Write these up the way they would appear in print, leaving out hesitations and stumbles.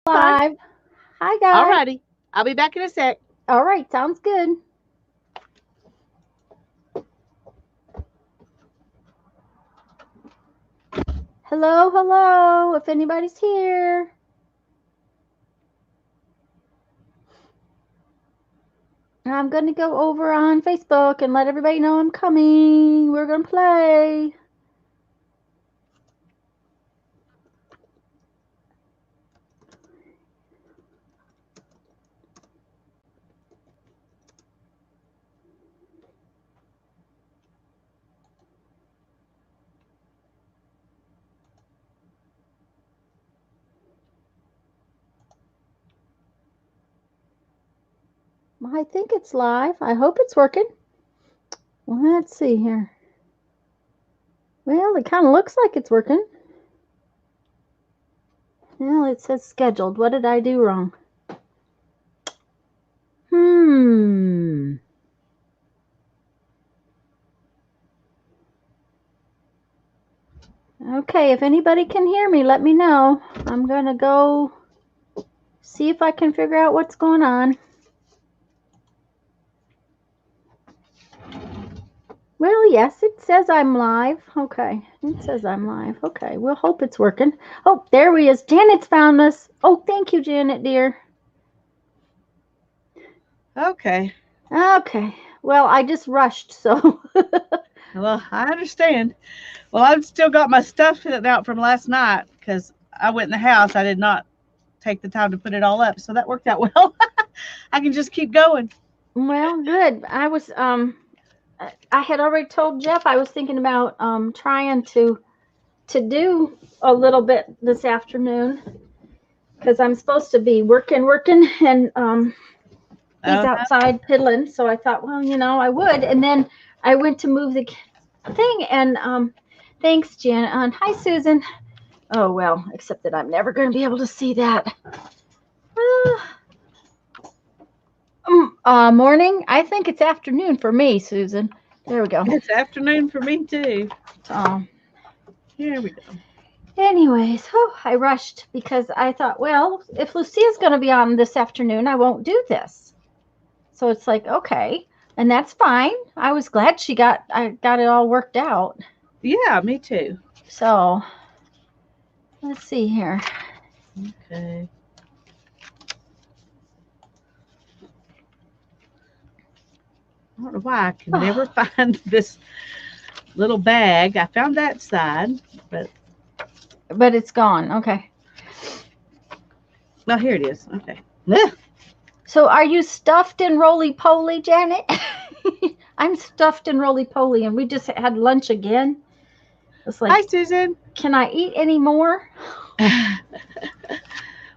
Fun. Live. Hi, guys. Alrighty. I'll be back in a sec. All right, sounds good. Hello, hello. If anybody's here, I'm going to go over on Facebook and let everybody know I'm coming. We're going to play. I think it's live. I hope it's working. Let's see here. Well, it kind of looks like it's working. Well, it says scheduled. What did I do wrong? Hmm. Okay, if anybody can hear me, let me know. I'm going to go see if I can figure out what's going on. Well, yes, it says I'm live. Okay, it says I'm live. Okay, we'll hope it's working. Oh, there he is. Janet's found us. Oh, thank you, Janet, dear. Okay. Okay, well, I just rushed, so. Well, I understand. Well, I've still got my stuff out from last night because I went in the house. I did not take the time to put it all up, so that worked out well. I can just keep going. Well, good. I had already told Jeff I was thinking about trying to do a little bit this afternoon because I'm supposed to be working, and he's Oh, outside piddling. So I thought, well, I would. And then I went to move the thing, and thanks, Jan. Hi, Susan. Oh well, except that I'm never going to be able to see that. Morning. I think it's afternoon for me, Susan. There we go. it's afternoon for me too. So, Here we go. anyways, I rushed because I thought, well, if Lucia's going to be on this afternoon, I won't do this. So it's like, okay, and that's fine. I was glad I got it all worked out. Yeah, me too. So let's see here. Okay. I don't know why I can never find this little bag. I found that side, but But it's gone. Okay. well, here it is. Okay. So are you stuffed in roly poly, Janet? I'm stuffed in roly poly, and we just had lunch again. It's like, Hi, Susan. can I eat any more?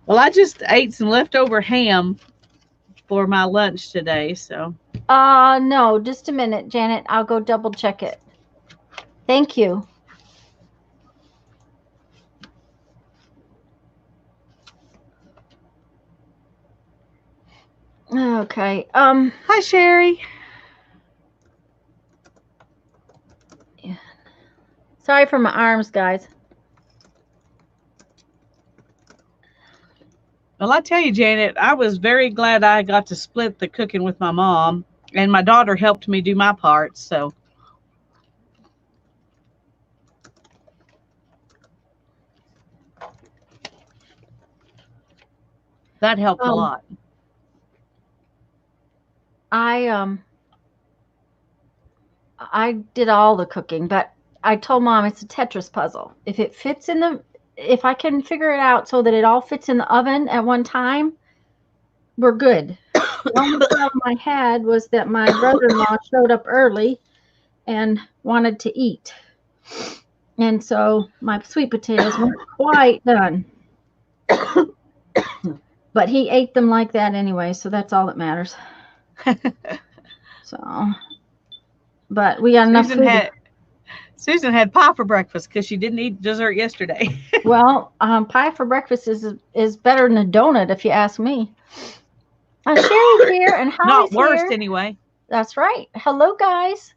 Well, I just ate some leftover ham for my lunch today, so No, just a minute, Janet. I'll go double check it. Thank you. Okay. hi, Sherry. Sorry for my arms, guys. Well, I tell you, Janet, I was very glad I got to split the cooking with my mom, and my daughter helped me do my part, so that helped a Um, lot. I I did all the cooking, but I told mom it's a Tetris puzzle. If I can figure it out so that it all fits in the oven at one time, we're good. The only problem I had was that my brother-in-law showed up early and wanted to eat. And so my sweet potatoes weren't quite done. But he ate them like that anyway, so that's all that matters. So, but we got enough Susan food. had Susan had pie for breakfast because she didn't eat dessert yesterday. Well, pie for breakfast is better than a donut, if you ask me. Sherry's here and Not Holly's worst, here. anyway. That's right. Hello, guys.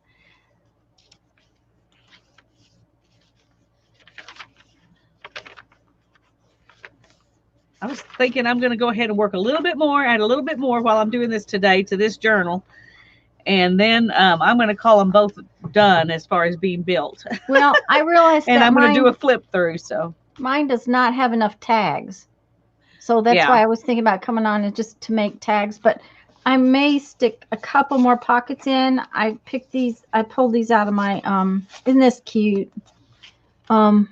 I was thinking I'm going to go ahead and work a little bit more, add a little bit more while I'm doing this today to this journal. And then I'm going to call them both done as far as being built. Well, I realized And that I'm going to do a flip through. So mine does not have enough tags. So that's yeah. why I was thinking about coming on and just to make tags. But I may stick a couple more pockets in. I picked these. I pulled these out of my, isn't this cute? Okay.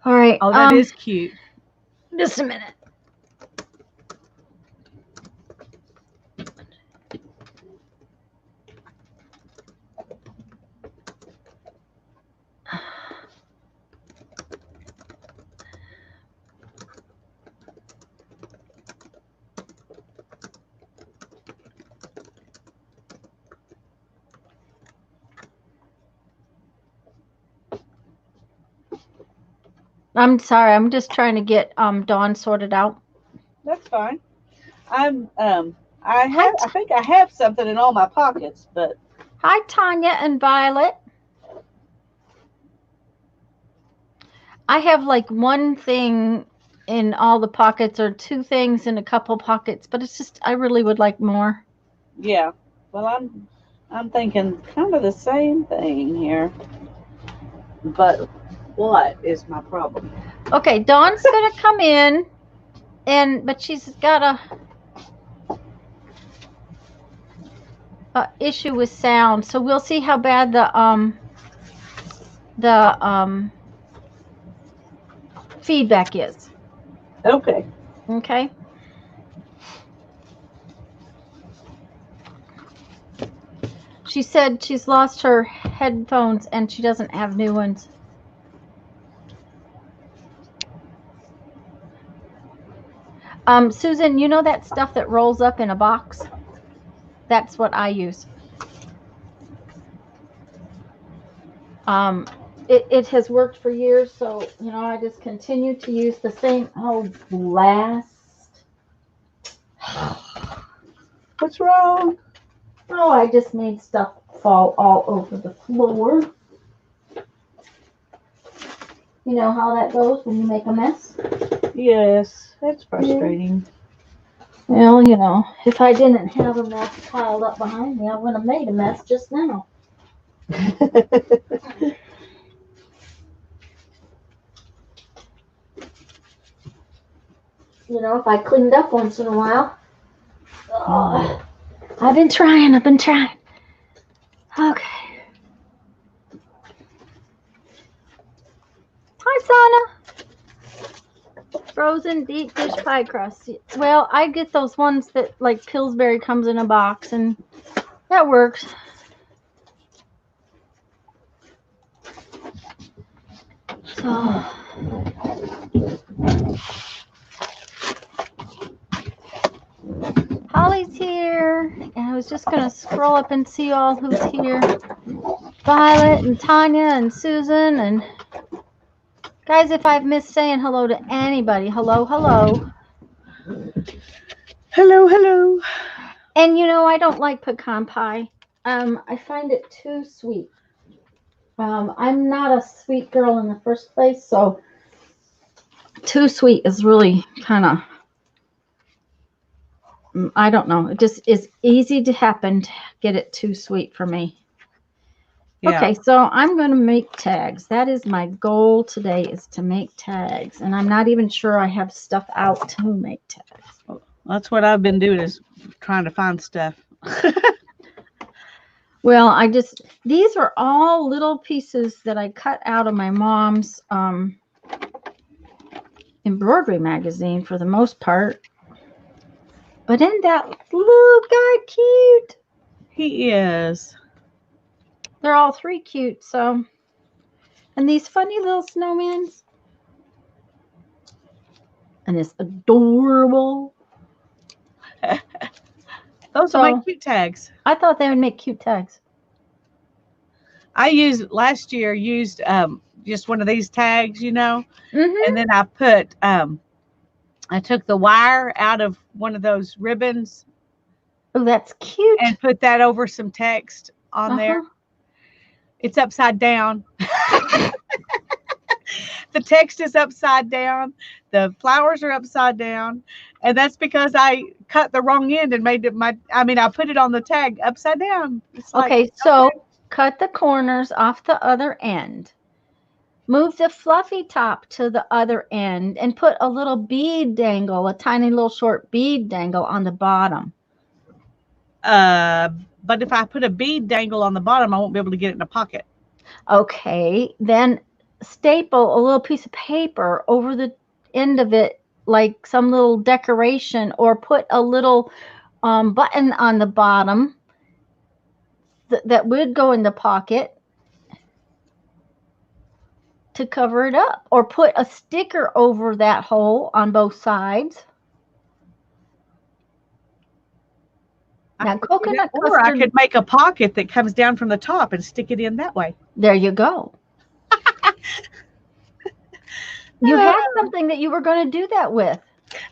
All right. Oh, that is cute. Just a minute. I'm sorry. I'm just trying to get Dawn sorted out. That's fine. I think I have something in all my pockets, but Hi, Tanya and Violet. I have like one thing in all the pockets or two things in a couple pockets, but it's just I really would like more. yeah. Well, I'm thinking kind of the same thing here. But what is my problem? Okay, Dawn's gonna come in, but she's got a issue with sound, so we'll see how bad the feedback is. Okay. Okay. She said she's lost her headphones and she doesn't have new ones. Susan, you know that stuff that rolls up in a box? That's what I use. It has worked for years, so you know I just continue to use the same. Oh, blast! What's wrong? Oh, I just made stuff fall all over the floor. You know how that goes when you make a mess? Yes, that's frustrating. Well, you know, if I didn't have a mess piled up behind me, I would have made a mess just now. You know, if I cleaned up once in a while. Oh, I've been trying. Okay. Hi, Sana. Frozen deep dish pie crust. Well, I get those ones that like Pillsbury comes in a box, and that works. So, Holly's here, and I was just gonna scroll up and see all who's here. Violet and Tanya and Susan and guys, if I've missed saying hello to anybody, hello. Hello. And you know, I don't like pecan pie. I find it too sweet. I'm not a sweet girl in the first place, so too sweet is really kind of, I don't know. It just is easy to happen to get it too sweet for me. Yeah. Okay, so I'm going to make tags. That is my goal today, is to make tags. And I'm not even sure I have stuff out to make tags. Well, that's what I've been doing, is trying to find stuff. Well, these are all little pieces that I cut out of my mom's embroidery magazine for the most part. But isn't that little guy cute? He is. They're all three cute, so. And these funny little snowmen. And it's adorable. Those are my cute tags. I thought they would make cute tags. I last year used just one of these tags, you know, and then I put I took the wire out of one of those ribbons. Oh, that's cute. And put that over some text on there. It's upside down. The text is upside down. The flowers are upside down. And that's because I cut the wrong end and made it I put it on the tag upside down. It's like, Okay, so cut the corners off the other end. Move the fluffy top to the other end and put a little bead dangle, a tiny little short bead dangle on the bottom. But if I put a bead dangle on the bottom, I won't be able to get it in a pocket. Okay, then staple a little piece of paper over the end of it, like some little decoration, or put a little button on the bottom that would go in the pocket to cover it up, or put a sticker over that hole on both sides. Now, coconut custard. Or I could make a pocket that comes down from the top and stick it in that way. There you go. You had something that you were going to do that with.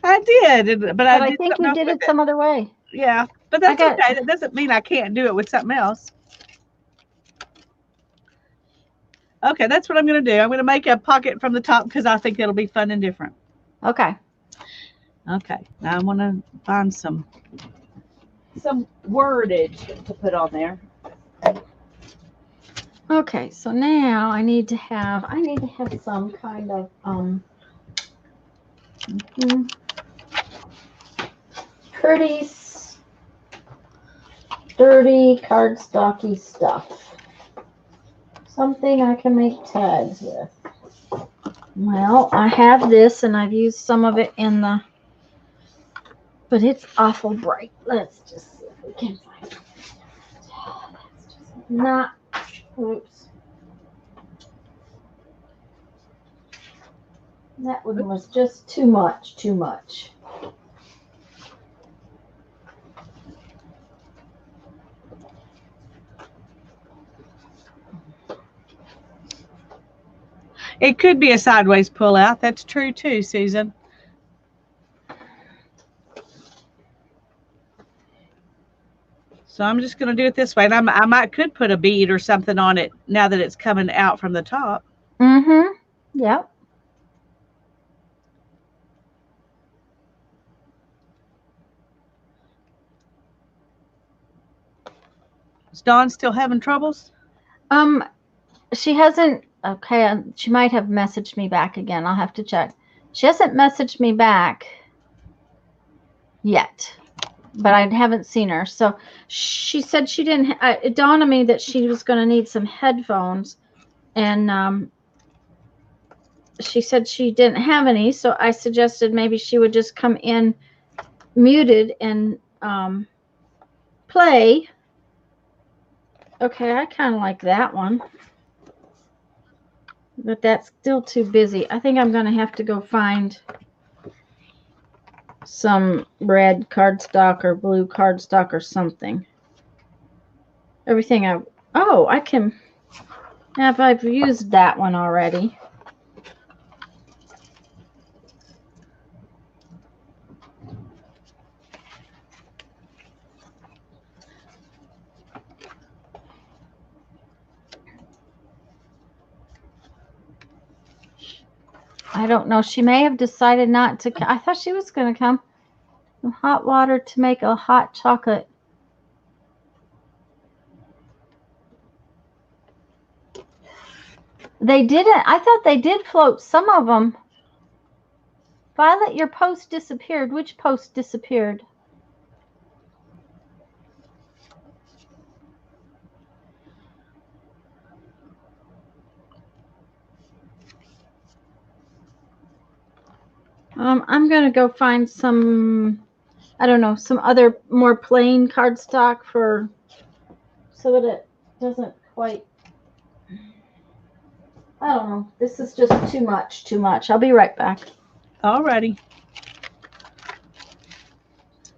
I did, but I think you did it some other way. Yeah, but that's okay. That doesn't mean I can't do it with something else. Okay, that's what I'm going to do. I'm going to make a pocket from the top because I think it'll be fun and different. Okay. Okay, now I want to find some wordage to put on there. Okay, so now I need to have some kind of pretty sturdy cardstocky stuff. Something I can make tags with. Well, I have this and I've used some of it in the, but it's awful bright. Let's just see if we can find it. That's just not, oops. That one was just too much. It could be a sideways pull out. That's true too, Susan. So I'm just going to do it this way. And I could put a bead or something on it now that it's coming out from the top. Mm-hmm. Yep. Is Dawn still having troubles? She hasn't. Okay, she might have messaged me back again. I'll have to check. She hasn't messaged me back yet, but I haven't seen her. So she said she didn't. It dawned on me that she was going to need some headphones, and she said she didn't have any. So I suggested maybe she would just come in muted and play. Okay, I kind of like that one. But that's still too busy. I think I'm going to have to go find some red cardstock or blue cardstock or something. Everything I can, I've used that one already. I don't know. She may have decided not to. I thought she was going to come. Some hot water to make a hot chocolate. They didn't. I thought they did float some of them. Violet, your post disappeared. Which post disappeared? I'm going to go find some, I don't know, some other more plain cardstock so that it doesn't quite, I don't know. This is just too much. I'll be right back. Alrighty.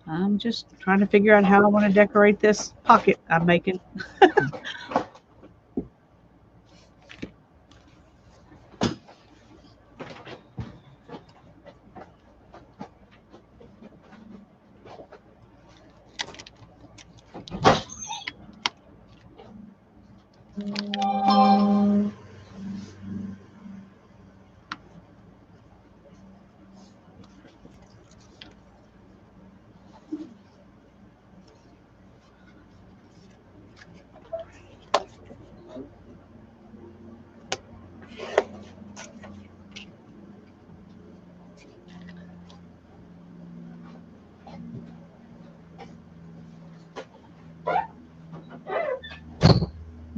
I'm just trying to figure out how I want to decorate this pocket I'm making.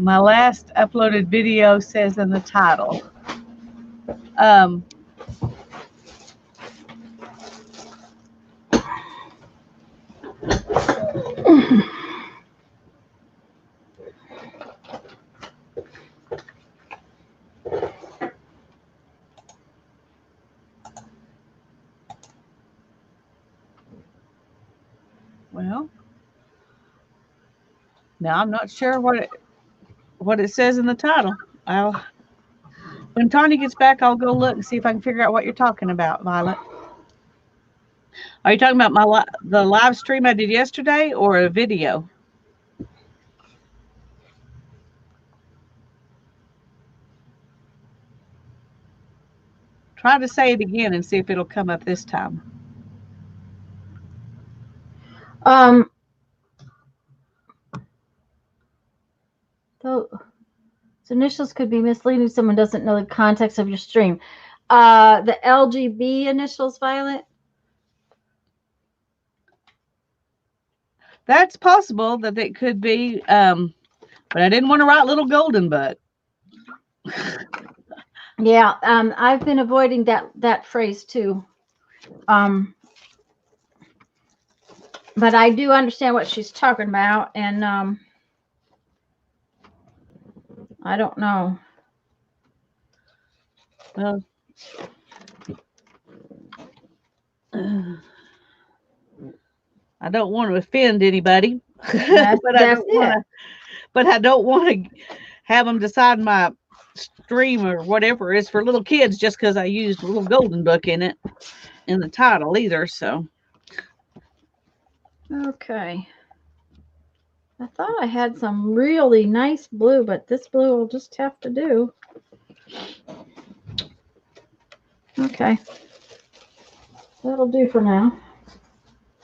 My last uploaded video says in the title. Um, well, now I'm not sure what it says in the title. When Tanya gets back, I'll go look and see if I can figure out what you're talking about, Violet. Are you talking about the live stream I did yesterday or a video? Try to say it again and see if it'll come up this time. Those initials could be misleading if someone doesn't know the context of your stream. The LGB initials, Violet? That's possible that it could be, but I didn't want to write little golden butt. Yeah, I've been avoiding that phrase too. But I do understand what she's talking about, and I don't know. Well, I don't want to offend anybody, but I don't want to have them decide my stream or whatever is for little kids just because I used a little golden book in the title either. So, okay. I thought I had some really nice blue, but this blue will just have to do. Okay. That'll do for now.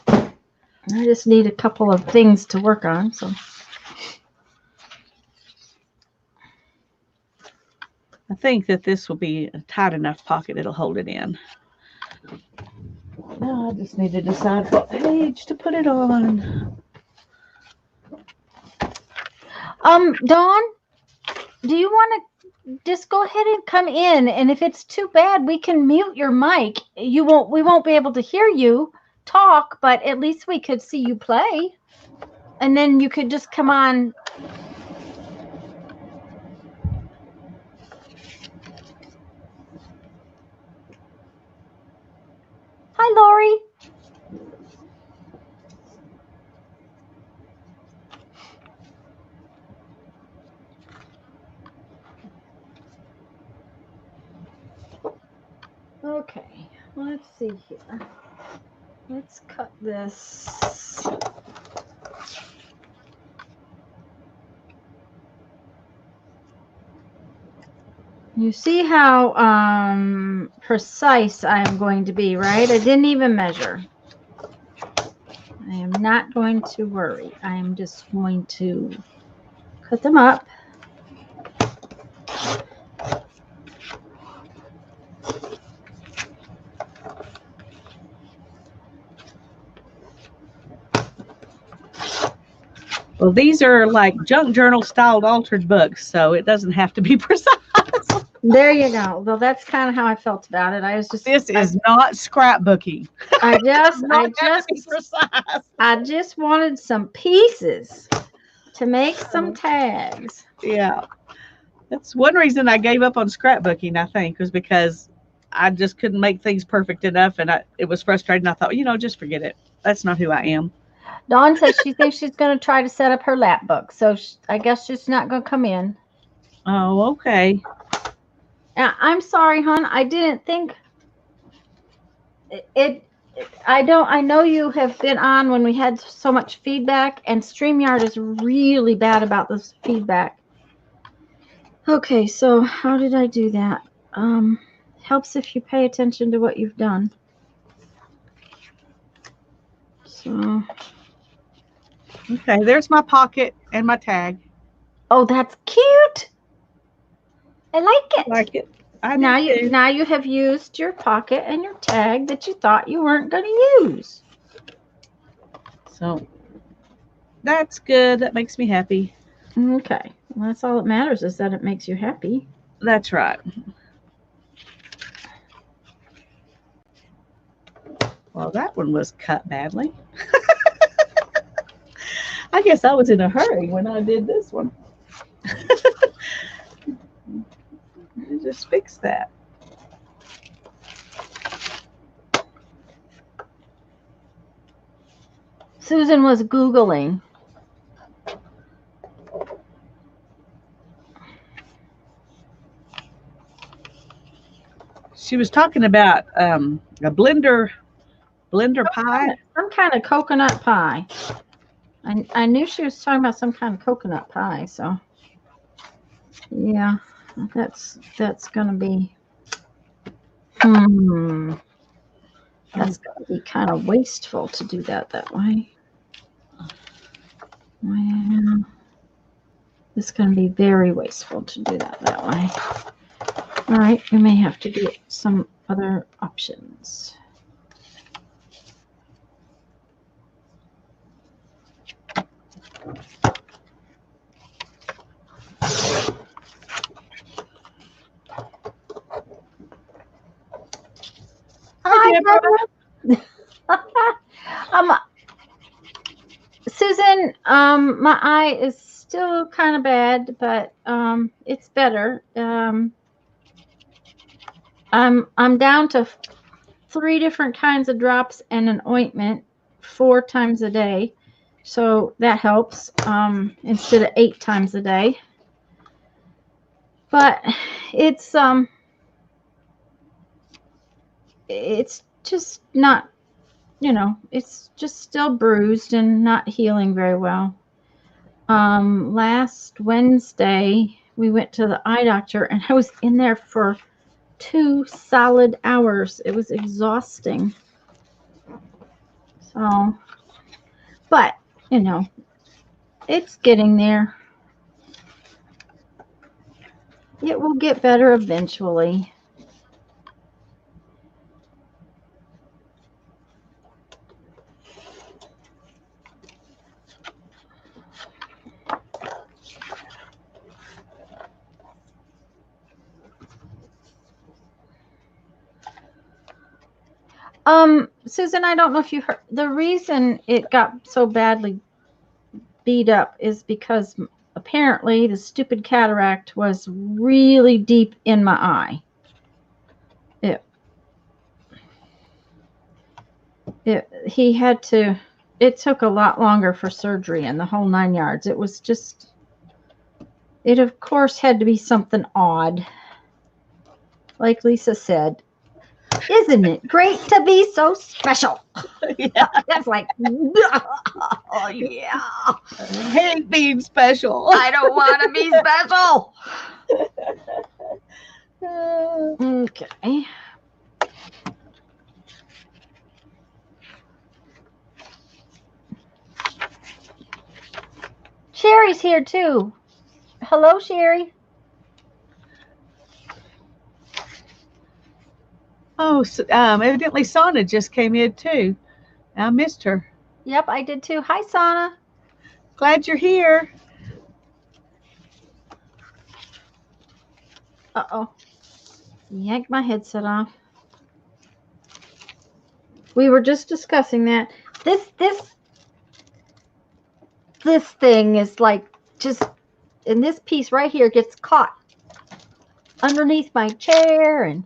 I just need a couple of things to work on, so. I think that this will be a tight enough pocket it'll hold it in. Now I just need to decide what page to put it on. Dawn, do you want to just go ahead and come in, and if it's too bad, we can mute your mic. We won't be able to hear you talk, but at least we could see you play, and then you could just come on. Hi, Lori. Okay, let's see here. Let's cut this. You see how precise I am going to be, right? I didn't even measure. I am not going to worry. I am just going to cut them up. Well, these are like junk journal styled altered books, so it doesn't have to be precise. There you go. Well, that's kind of how I felt about it. I was just. This is not scrapbooking. I just wanted some pieces to make some tags. Yeah, that's one reason I gave up on scrapbooking. I think was because I just couldn't make things perfect enough, and it was frustrating. I thought, just forget it. That's not who I am. Dawn says she thinks she's going to try to set up her lap book, so I guess she's not going to come in. Oh, okay. I'm sorry, hon. I didn't think it. I know you have been on when we had so much feedback, and StreamYard is really bad about this feedback. Okay, so how did I do that? Helps if you pay attention to what you've done. So. Okay, there's my pocket and my tag. Oh, that's cute. I like it. I like it. Now you have used your pocket and your tag that you thought you weren't going to use. So that's good. That makes me happy. Okay. Well, that's all that matters, is that it makes you happy. That's right. Well, that one was cut badly. I guess I was in a hurry when I did this one. Just fix that. Susan was Googling. She was talking about a blender pie. Some kind of coconut pie. I knew she was talking about some kind of coconut pie, so yeah, that's gonna be that's gonna be kind of wasteful to do that way. Well, it's gonna be very wasteful to do that way. All right, we may have to get some other options. Hi, Deborah. Susan, my eye is still kind of bad, but it's better. I'm down to 3 different kinds of drops and an ointment 4 times a day, so that helps instead of 8 times a day. But it's just not, it's just still bruised and not healing very well. Last Wednesday we went to the eye doctor, and I was in there for 2 solid hours. It was exhausting. So, but it's getting there. It will get better eventually. Susan, I don't know if you heard, the reason it got so badly beat up is because apparently the stupid cataract was really deep in my eye. It took a lot longer for surgery and the whole 9 yards. It was just, it of course had to be something odd. Like Lisa said, isn't it great to be so special? Yeah. That's like, oh yeah. I hate being special. I don't want to be special. Okay. Sherry's here too. Hello, Sherry. Oh, evidently Sana just came in too. I missed her. Yep, I did too. Hi, Sana. Glad you're here. Uh-oh. Yanked my headset off. We were just discussing that. This thing is like just, and this piece right here gets caught underneath my chair. And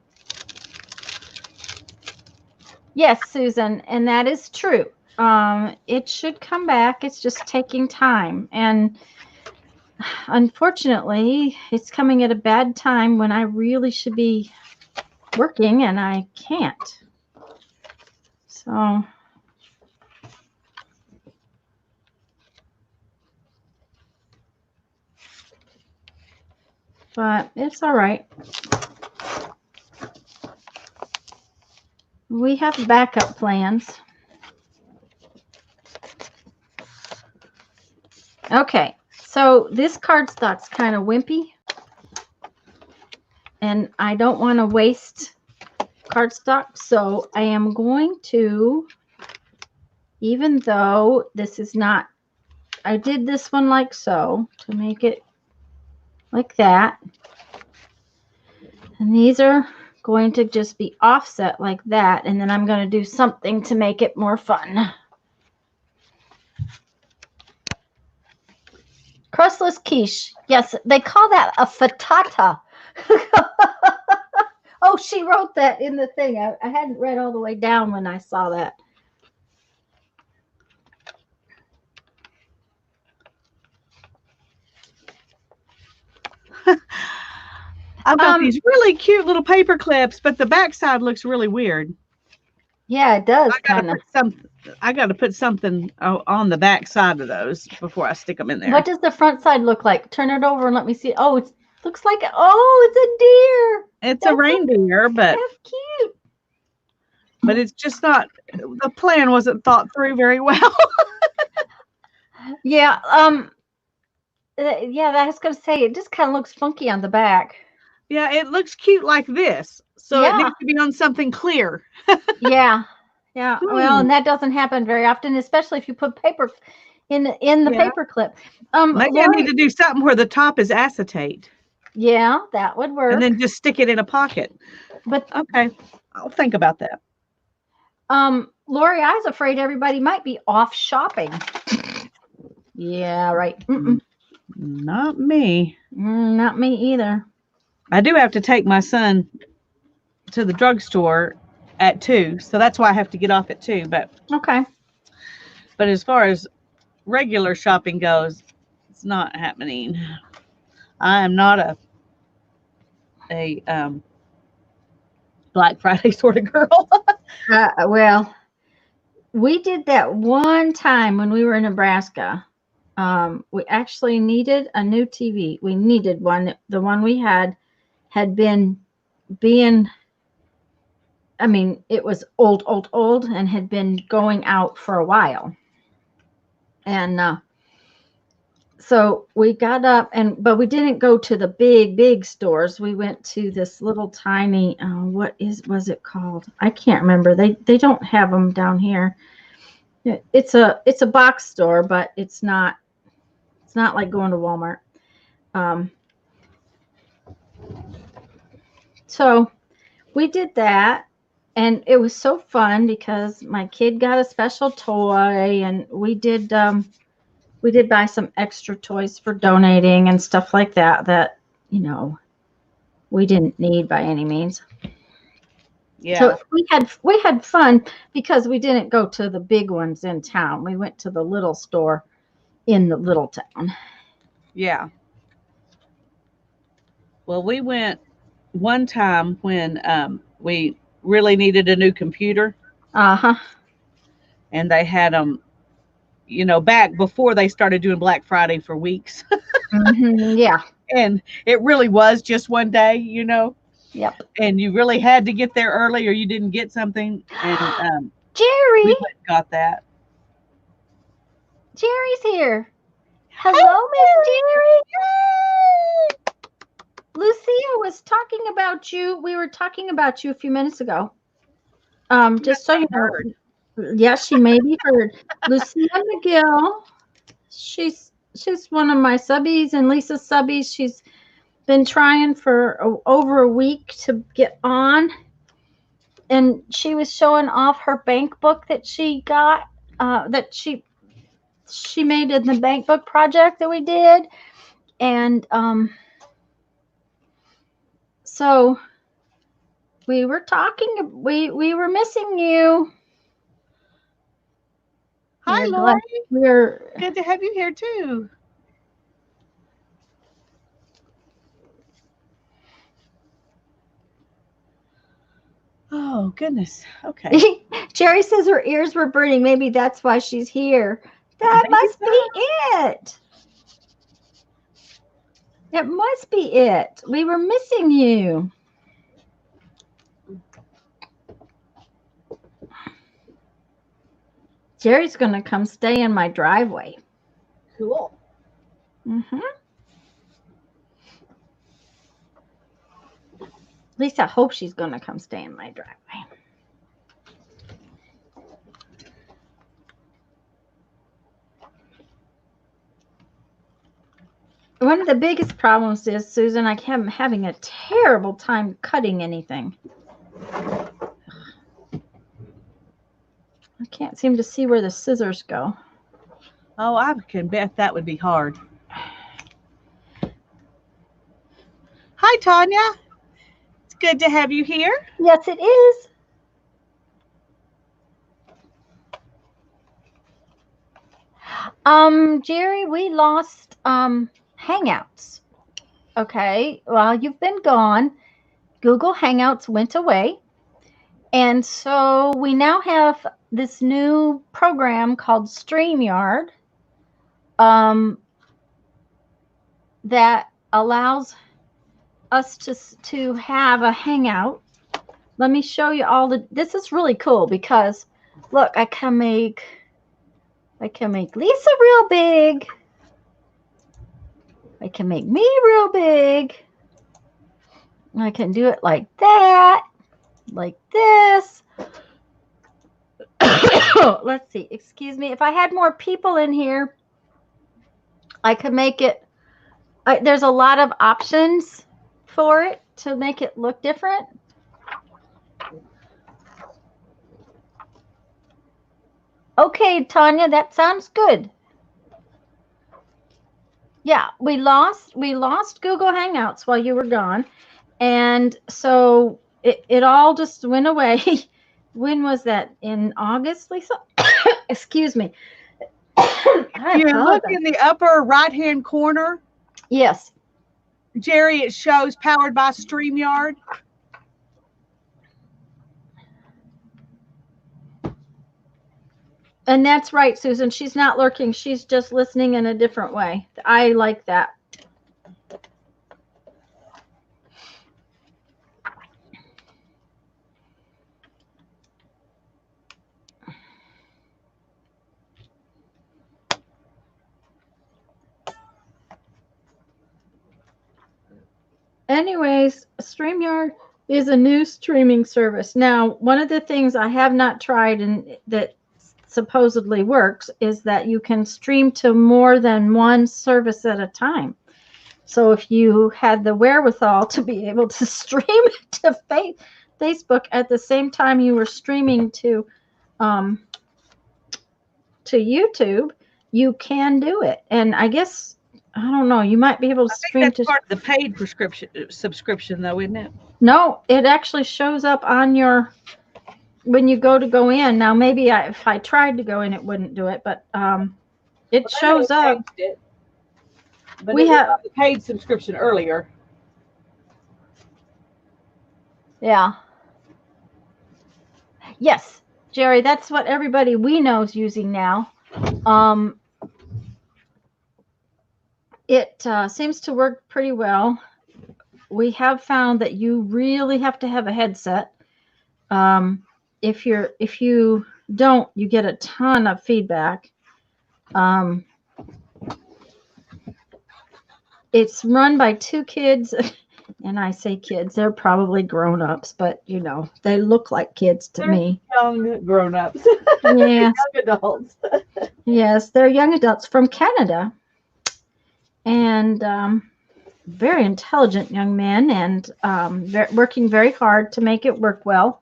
yes, Susan, and that is true. It should come back. It's just taking time. And unfortunately, it's coming at a bad time when I really should be working and I can't. So but it's all right. We have backup plans. Okay, so this cardstock's kind of wimpy, and I don't want to waste cardstock, so I am going to, even though this is not, I did this one like so to make it like that. And these are going to just be offset like that. And then I'm going to do something to make it more fun. Crustless quiche. Yes, they call that a frittata. Oh, she wrote that in the thing. I hadn't read all the way down when I saw that. I've got these really cute little paper clips, but the backside looks really weird. Yeah, it does kind of. I got to put something on the backside of those before I stick them in there. What does the front side look like? Turn it over and let me see. Oh, it looks like it's a deer. It's a reindeer, but that's cute. But it's just not. The plan wasn't thought through very well. Yeah. Yeah, I was gonna say it just kind of looks funky on the back. Yeah, it looks cute like this, so it needs to be on something clear. Yeah. Well, and that doesn't happen very often, especially if you put paper in the paper clip. Maybe I need to do something where the top is acetate. Yeah, that would work. And then just stick it in a pocket. But okay, I'll think about that. Lori, I was afraid everybody might be off shopping. Yeah, right. Not me. Not me either. I do have to take my son to the drugstore at 2, so that's why I have to get off at 2. But okay. But as far as regular shopping goes, it's not happening. I am not a Black Friday sort of girl. Well, we did that one time when we were in Nebraska. We actually needed a new TV. We needed one. The one we had been being, I mean, it was old, and had been going out for a while. And so we got up, but we didn't go to the big stores. We went to this little tiny, what was it called? I can't remember. They don't have them down here. It's a box store, but it's not like going to Walmart. So we did that, and it was so fun because my kid got a special toy, and we did buy some extra toys for donating and stuff like that we didn't need by any means. Yeah. So we had fun because we didn't go to the big ones in town. We went to the little store in the little town. Yeah. Well, we went one time when we really needed a new computer. Uh-huh. And they had them, back before they started doing Black Friday for weeks. Yeah. And it really was just one day, Yep. And you really had to get there early or you didn't get something. And Jerry. We got that. Jerry's here. Hello, Miss Jerry. Lucia was talking about you. We were talking about you a few minutes ago. Just so you know. Yes, she may be heard. Lucia McGill. She's one of my subbies and Lisa's subbies. She's been trying for over a week to get on. And she was showing off her bank book that she got, that she made in the bank book project that we did. And so we were talking, we were missing you. Hi, Lori. We're good to have you here too. Oh, goodness. Okay. Jerry says her ears were burning. Maybe that's why she's here. That must be it. It must be it. We were missing you. Jerry's going to come stay in my driveway. Cool. Mm-hmm. At least I hope she's going to come stay in my driveway. One of the biggest problems is, Susan, I am having a terrible time cutting anything. I can't seem to see where the scissors go. Oh, I can bet that would be hard. Hi, Tanya. It's good to have you here. Yes, it is. Jerry, we lost Hangouts. Okay, while you've been gone, Google Hangouts went away. And so we now have this new program called StreamYard that allows us to have a hangout. Let me show you all this is really cool because look, I can make Lisa real big. I can make me real big. I can do it like that, like this. Let's see, excuse me. If I had more people in here, I could make it, there's a lot of options for it to make it look different. Okay, Tanya, that sounds good. Yeah, we lost Google Hangouts while you were gone. And so it all just went away. When was that? In August, Lisa? Excuse me. If you look in the upper right-hand corner. Yes. Jerry, it shows powered by StreamYard. And that's right, Susan. She's not lurking. She's just listening in a different way. I like that. Anyways, StreamYard is a new streaming service. Now, one of the things I have not tried and that supposedly works is that you can stream to more than one service at a time. So if you had the wherewithal to be able to stream to Facebook at the same time you were streaming to YouTube, you can do it. And I guess, I don't know, you might be able to stream that's part of the paid subscription, though, isn't it? No, it actually shows up on your, when you go in. Now, maybe if I tried to go in, it wouldn't do it, but it shows up. But we have the paid subscription earlier. Yeah. Yes, Jerry, that's what everybody we know is using now. It seems to work pretty well. We have found that you really have to have a headset. If you don't, you get a ton of feedback. It's run by two kids, and I say kids, they're probably grown-ups, but you know, they look like kids to me. Young grown-ups. Yes. Young adults. Yes, they're young adults from Canada. And very intelligent young men, and working very hard to make it work well.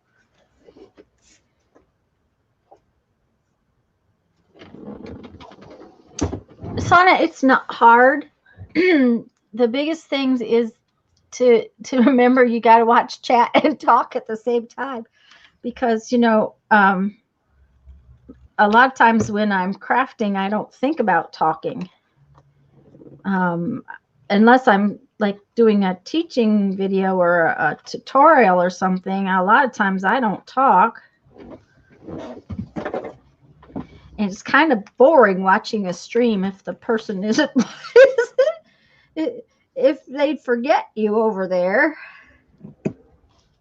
Sana, it's not hard. The biggest things is to remember you got to watch chat and talk at the same time, because you know a lot of times when I'm crafting, I don't think about talking. Unless I'm like doing a teaching video or a tutorial or something, a lot of times I don't talk. And it's kind of boring watching a stream if the person isn't, if they'd forget you over there.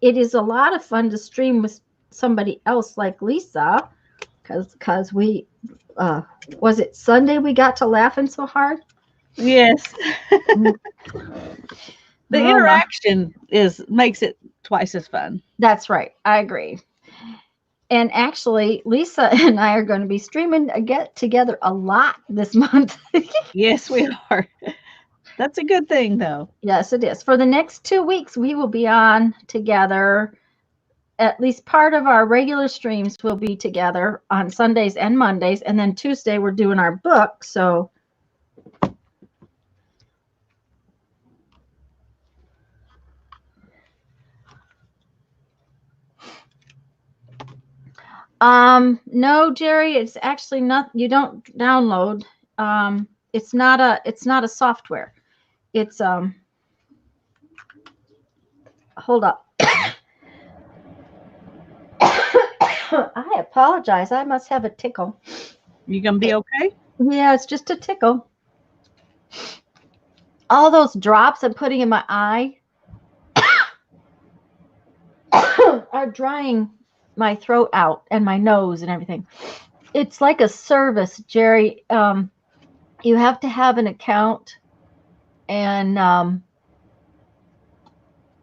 It is a lot of fun to stream with somebody else like Lisa, because we, was it Sunday we got to laughing so hard? Yes. The interaction makes it twice as fun. That's right. I agree. And actually, Lisa and I are going to be streaming together a lot this month. Yes, we are. That's a good thing, though. Yes, it is. For the next 2 weeks, we will be on together. At least part of our regular streams will be together on Sundays and Mondays. And then Tuesday, we're doing our book. So no, Jerry, it's actually not, you don't download. It's not a software. It's hold up. I apologize. I must have a tickle. You gonna be okay? Yeah, it's just a tickle. All those drops I'm putting in my eye are drying my throat out and my nose and everything. It's like a service, Jerry. You have to have an account, and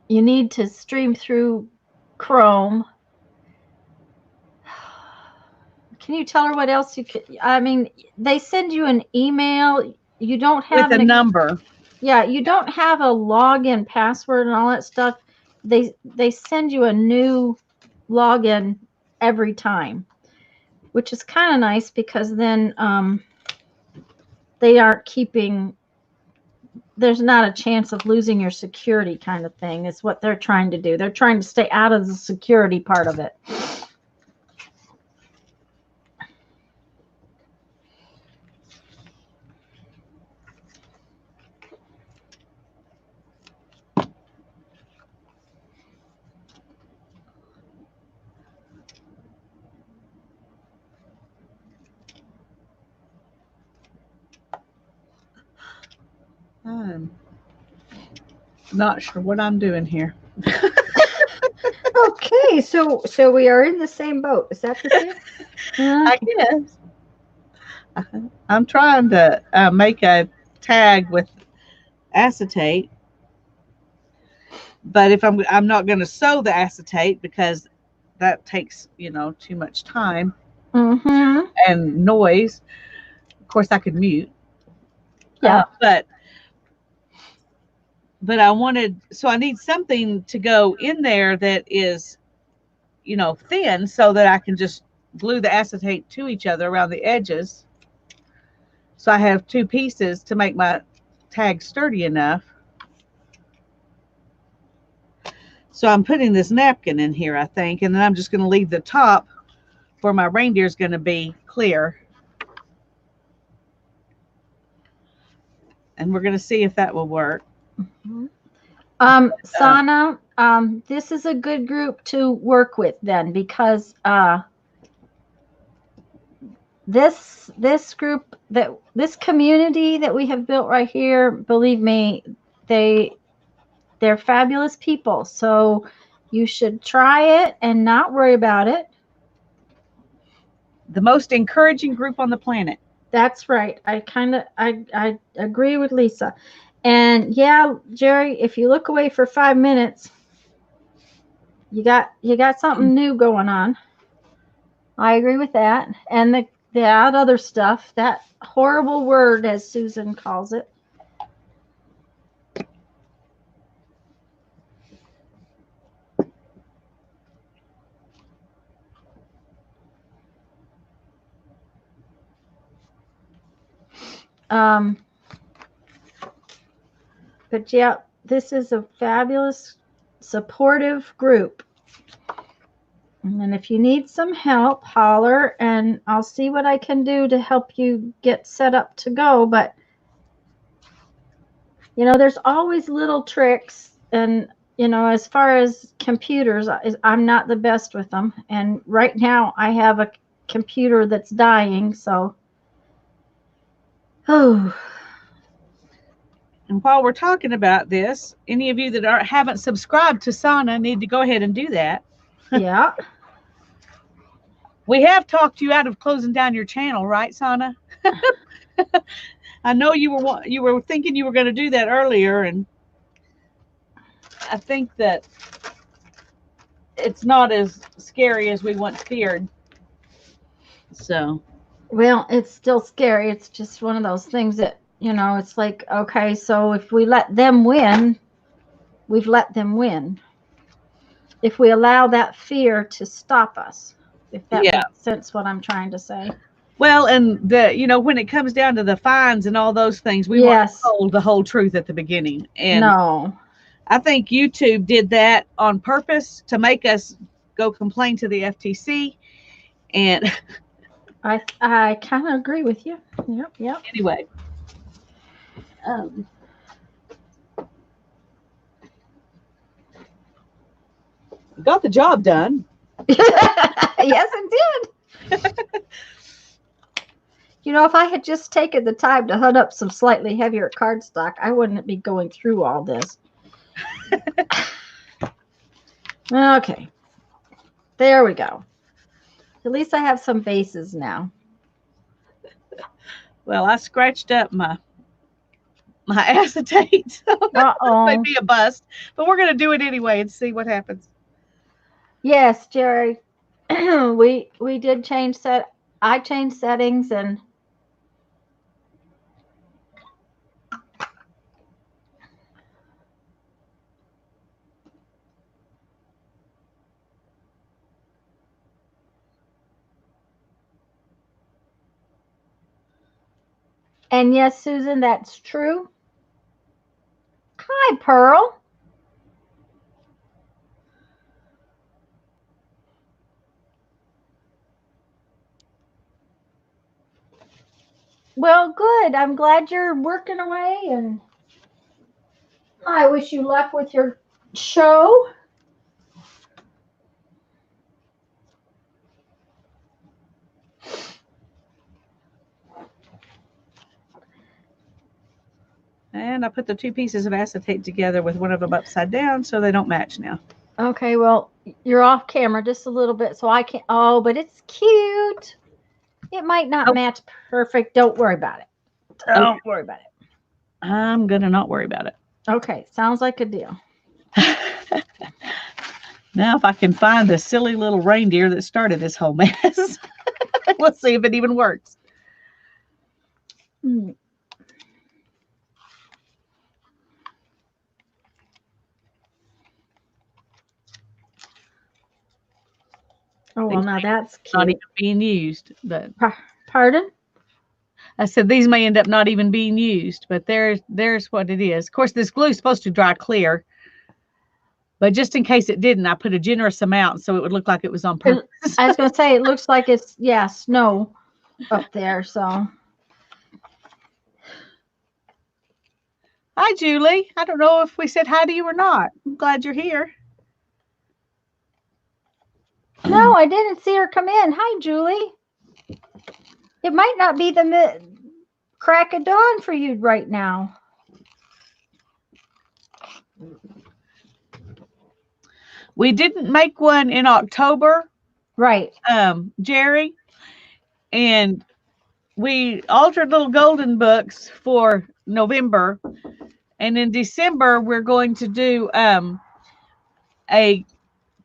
you need to stream through Chrome. Can you tell her what else you could? I mean, they send you an email. You don't have with a number. Yeah, you don't have a login password and all that stuff. They send you a new login every time, which is kind of nice because then they aren't keeping. There's not a chance of losing your security, kind of thing. Is what they're trying to do. They're trying to stay out of the security part of it. I'm not sure what I'm doing here. Okay, so we are in the same boat. Is that the same? I guess. I'm trying to make a tag with acetate, but if I'm not going to sew the acetate because that takes too much time and noise. Of course, I could mute. Yeah, but I wanted, so I need something to go in there that is, thin so that I can just glue the acetate to each other around the edges. So I have 2 pieces to make my tag sturdy enough. So I'm putting this napkin in here, I think, and then I'm just going to leave the top where my reindeer is going to be clear. And we're going to see if that will work. Sana, this is a good group to work with then, because this group, this community that we have built right here, believe me, they're fabulous people. So you should try it and not worry about it. The most encouraging group on the planet. That's right. I agree with Lisa. And yeah, Jerry, if you look away for 5 minutes, you got something new going on. I agree with that. And that other stuff, that horrible word, as Susan calls it. But yeah, this is a fabulous, supportive group. And if you need some help, holler, and I'll see what I can do to help you get set up to go. But, there's always little tricks. And, as far as computers, I'm not the best with them. And right now I have a computer that's dying. So, And while we're talking about this, any of you that haven't subscribed to Sana need to go ahead and do that. Yeah. We have talked you out of closing down your channel, right, Sana? I know you were thinking you were going to do that earlier, and I think that it's not as scary as we once feared. So, well, it's still scary. It's just one of those things that You know, it's like, okay, so if we let them win, we've let them win. If we allow that fear to stop us, if that Yeah. makes sense, what I'm trying to say. Well, and when it comes down to the fines and all those things, we weren't Yes. told the whole truth at the beginning. And No. I think YouTube did that on purpose to make us go complain to the FTC. And I kind of agree with you. Yep. Yep. anyway, um, got the job done. Yes, it did. You know, if I had just taken the time to hunt up some slightly heavier cardstock, I wouldn't be going through all this. Okay. There we go. At least I have some bases now. Well, I scratched up my acetate. So that may be a bust, but we're going to do it anyway and see what happens. Yes, Jerry. we did change I changed settings and yes, Susan, that's true. Hi, Pearl. Well, good. I'm glad you're working away, and I wish you luck with your show. And I put the two pieces of acetate together with one of them upside down so they don't match now. Okay, well, you're off camera just a little bit, so I can't. Oh, but it's cute. It might not match perfect. Don't worry about it. Don't worry about it. I'm going to not worry about it. Okay, sounds like a deal. Now, if I can find the silly little reindeer that started this whole mess, let's see if it even works. Oh, well, now that's cute. Not even being used. But pardon? I said these may end up not even being used, but there's what it is. Of course, this glue is supposed to dry clear, but just in case it didn't, I put a generous amount so it would look like it was on purpose. I was going to say, it looks like it's, snow up there, so. Hi, Julie. I don't know if we said hi to you or not. I'm glad you're here. No, I didn't see her come in. Hi, Julie. It might not be the crack of dawn for you right now. We didn't make one in October. Right. Jerry. And we altered little golden books for November. And in December, we're going to do a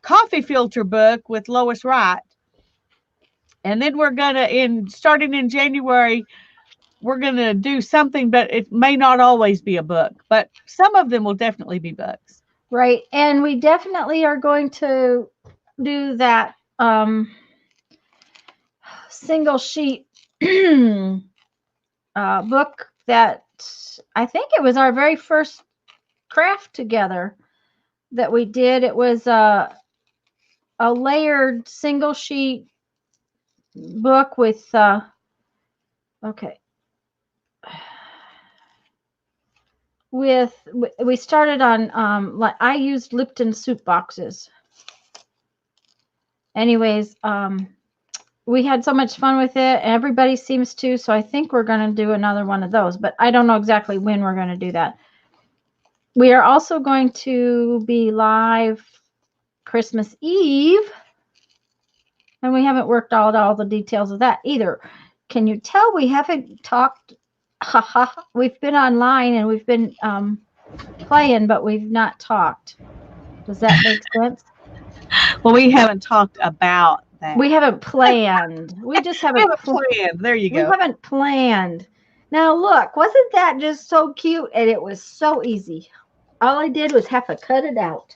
coffee filter book with Lois Wright. And then we're going to, starting in January, we're going to do something, but it may not always be a book. But some of them will definitely be books. Right. And we definitely are going to do that single sheet book that I think it was our very first craft together that we did. It was a layered single sheet book with we started on like I used Lipton soup boxes. Anyways, we had so much fun with it. Everybody seems to, so I think we're going to do another one of those, but I don't know exactly when we're going to do that. We are also going to be live Christmas Eve, and we haven't worked out all the details of that either. Can you tell we haven't talked? We've been online and we've been playing, but we've not talked. Does that make sense? Well, we haven't talked about that. We haven't planned. We just haven't planned. There you go. We haven't planned. Now look, wasn't that just so cute? And it was so easy. All I did was have to cut it out.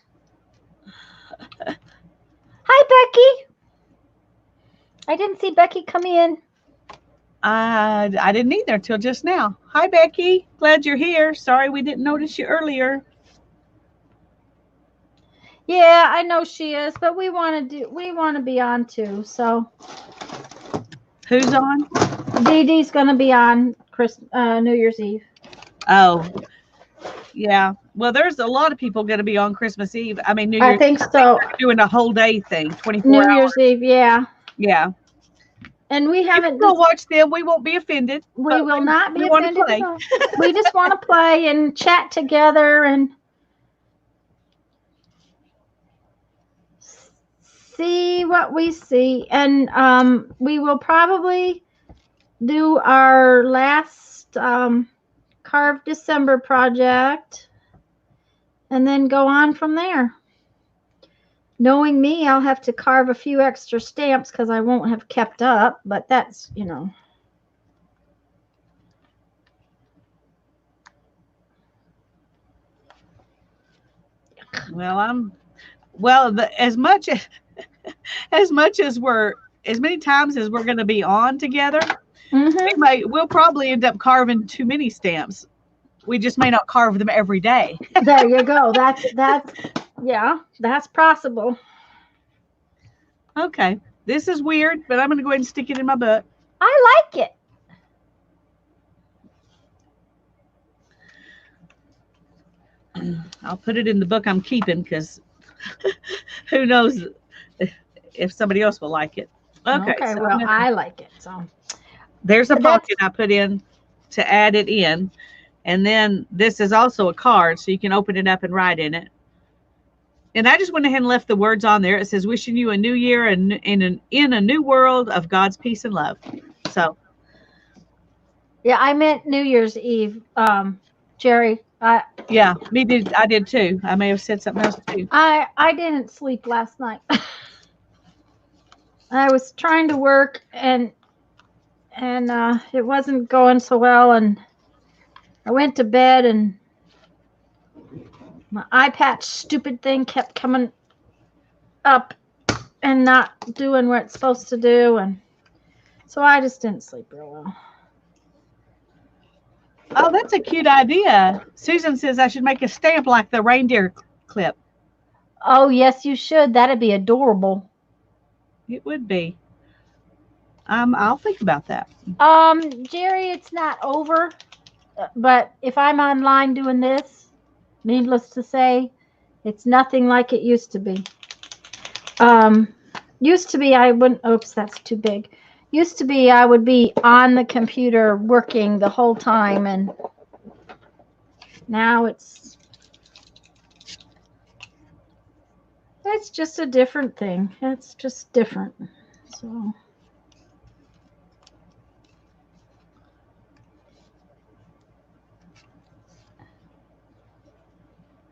Hi, Becky. I didn't see Becky come in. I didn't either till just now. Hi, Becky. Glad you're here. Sorry we didn't notice you earlier. Yeah, I know she is, but we want to be on too. So Who's on? Dee Dee's going to be on New Year's Eve. Oh, yeah. Well, there's a lot of people going to be on Christmas Eve. I mean, New Year's. I think so. Doing a whole day thing, 24 New hours. Year's Eve, yeah. Yeah. And we haven't. We'll watch them. We won't be offended. We will not be offended. At all. We just want to play and chat together and see what we see. And we will probably do our last Carve December project and then go on from there. Knowing me, I'll have to carve a few extra stamps because I won't have kept up, but that's, Well, as many times as we're going to be on together, we'll probably end up carving too many stamps. We just may not carve them every day. There you go. That's possible. Okay. This is weird, but I'm going to go ahead and stick it in my book. I like it. I'll put it in the book I'm keeping because who knows if somebody else will like it. Okay. So well, I like it. So there's a pocket I put in to add it in. And then this is also a card, so you can open it up and write in it. And I just went ahead and left the words on there. It says, wishing you a new year and in a new world of God's peace and love. So. Yeah, I meant New Year's Eve, Jerry. Yeah, I did too. I may have said something else too. I didn't sleep last night. I was trying to work and it wasn't going so well, and I went to bed and my eye patch stupid thing kept coming up and not doing what it's supposed to do, and so I just didn't sleep real well. Oh, that's a cute idea. Susan says I should make a stamp like the reindeer clip. Oh, yes, you should. That'd be adorable. It would be. I'll think about that. Jerry, it's not over, but if I'm online doing this, needless to say, it's nothing like it used to be. Used to be I wouldn't. Oops, that's too big. Used to be I would be on the computer working the whole time, and now it's just a different thing. It's just different. So.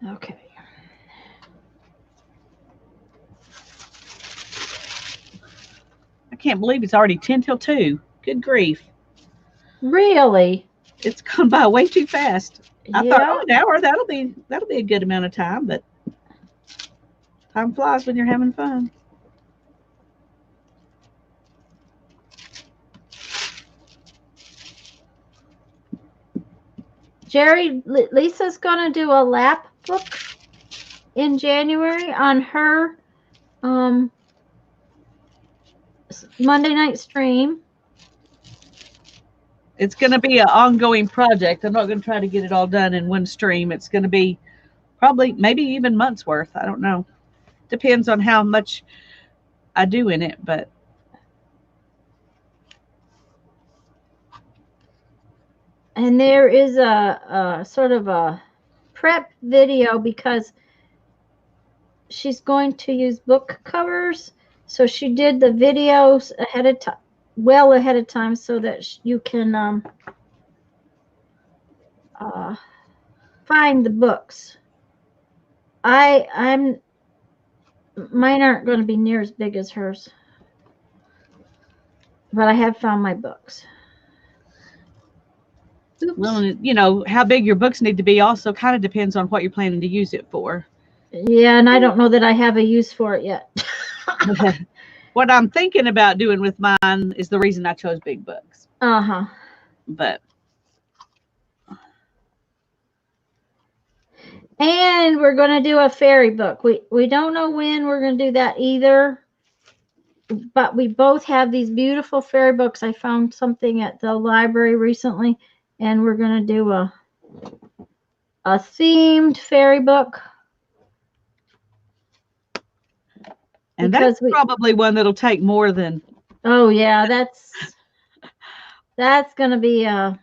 Okay. I can't believe it's already 10 till 2. Good grief. Really? It's gone by way too fast. I Yeah. thought, an hour, that'll be a good amount of time, but time flies when you're having fun. Jerry, Lisa's going to do a lap book in January on her Monday night stream. It's going to be an ongoing project. I'm not going to try to get it all done in one stream. It's going to be probably maybe even months worth. I don't know. Depends on how much I do in it, but. And there is a sort of a prep video because she's going to use book covers. So she did the videos ahead of time, well ahead of time, so that you can find the books. Mine aren't going to be near as big as hers, but I have found my books. Oops. Well, you know, how big your books need to be also kind of depends on what you're planning to use it for. Yeah, and I don't know that I have a use for it yet. What I'm thinking about doing with mine is the reason I chose big books. Uh-huh. But And we're going to do a fairy book. We don't know when we're going to do that either. But we both have these beautiful fairy books. I found something at the library recently, and we're going to do a themed fairy book. and that's probably one that'll take more than. Oh yeah, that's going to be and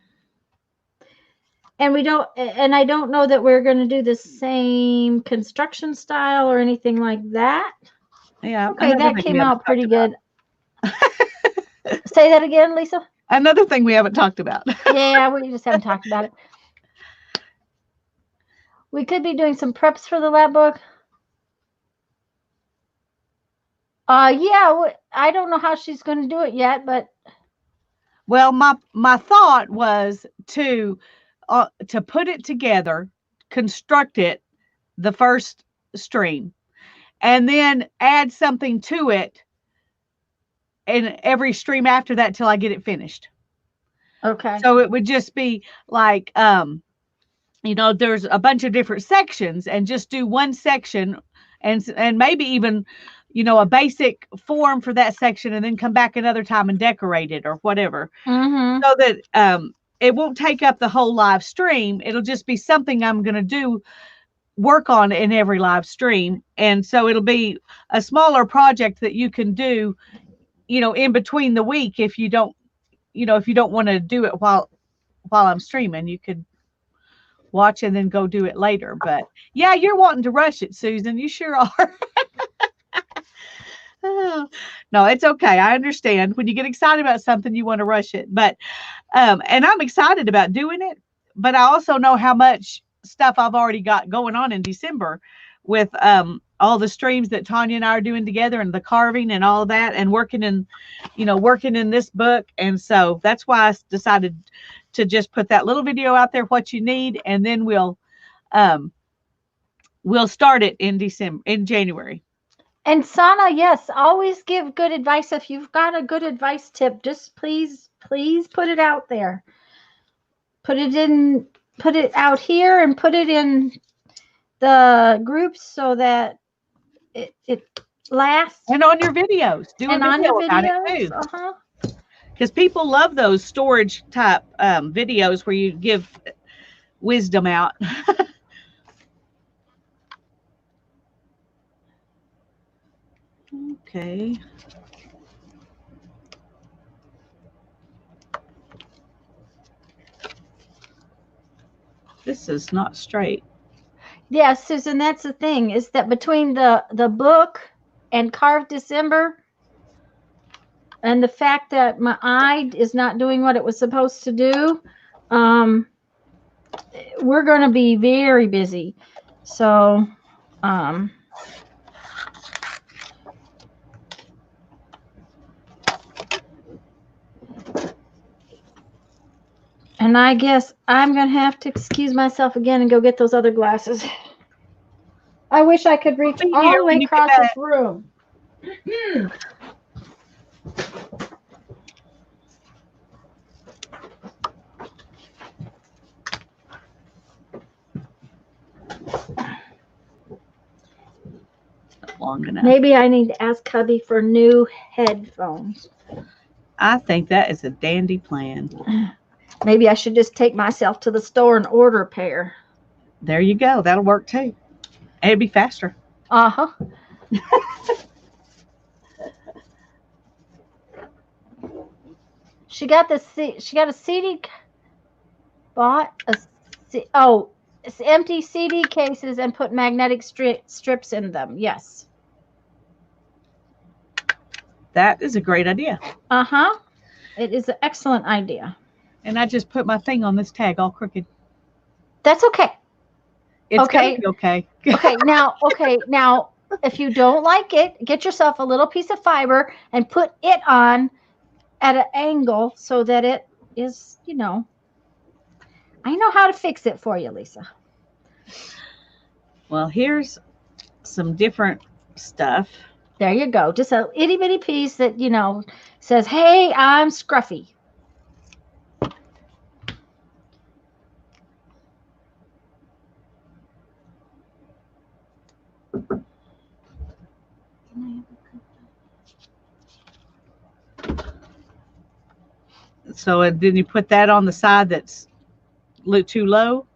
I don't know that we're going to do the same construction style or anything like that. Yeah. Okay, that came out pretty good. Say that again, Lisa. Another thing we haven't talked about. Yeah, we just haven't talked about it. We could be doing some preps for the lab book. Yeah, I don't know how she's going to do it yet, but. Well, my thought was to put it together, construct it, the first stream, and then add something to it in every stream after that till I get it finished. Okay. So it would just be like, you know, there's a bunch of different sections, and just do one section, and maybe even, you know, a basic form for that section, and then come back another time and decorate it or whatever. Mm-hmm. So that it won't take up the whole live stream. It'll just be something I'm going to work on in every live stream. And so it'll be a smaller project that you can do, you know, in between the week. If you don't want to do it while I'm streaming, you could watch and then go do it later. But yeah, you're wanting to rush it, Susan. You sure are. No, it's okay. I understand. When you get excited about something, you want to rush it. But and I'm excited about doing it, but I also know how much stuff I've already got going on in December with all the streams that Tanya and I are doing together, and the carving and all that, and working in this book. And so that's why I decided to just put that little video out there, what you need, and then we'll start it in January. And Sana, yes, always give good advice. If you've got a good advice tip, just please put it out there. Put it out here, and put it in the groups so that it lasts. And on your videos. Do a video about it too. Uh-huh. Because people love those storage type videos where you give wisdom out. Okay. This is not straight. Yeah, Susan, that's the thing, is that between the book and Carved December, and the fact that my eye is not doing what it was supposed to do, we're going to be very busy. So, and I guess I'm going to have to excuse myself again and go get those other glasses. I wish I could reach all the way across this room. Long enough. Maybe I need to ask Cubby for new headphones. I think that is a dandy plan. Maybe I should just take myself to the store and order a pair. There you go. That'll work too. It'd be faster. Uh-huh. She got a CD, bought it's empty CD cases and put magnetic strips in them. Yes. That is a great idea. Uh-huh. It is an excellent idea. And I just put my thing on this tag all crooked. That's okay. It's okay. Okay. Now, if you don't like it, get yourself a little piece of fiber and put it on at an angle so that it is, I know how to fix it for you, Lisa. Well, here's some different stuff. There you go. Just a itty bitty piece that, says, hey, I'm scruffy. So then you put that on the side that's too low.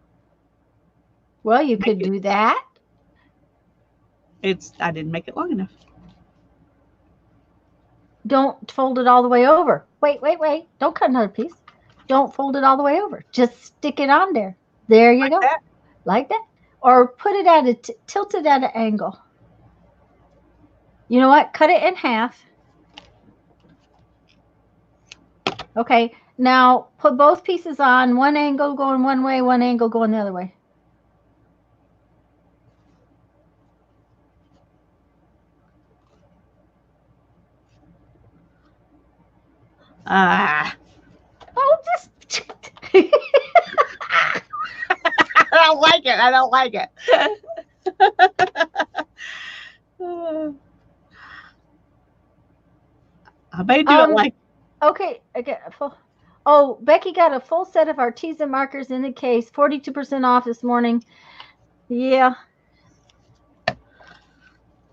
Well, you could do that. I didn't make it long enough. Don't fold it all the way over. Wait. Don't cut another piece. Don't fold it all the way over. Just stick it on there. There you go. That? Like that. Or put it at tilt it at an angle. You know what? Cut it in half. Okay. Now put both pieces on. One angle going one way, one angle going the other way. Oh, just. I don't like it. I don't like it. I may do it like. Okay. Oh, Becky got a full set of artisan markers in the case. 42% off this morning. Yeah.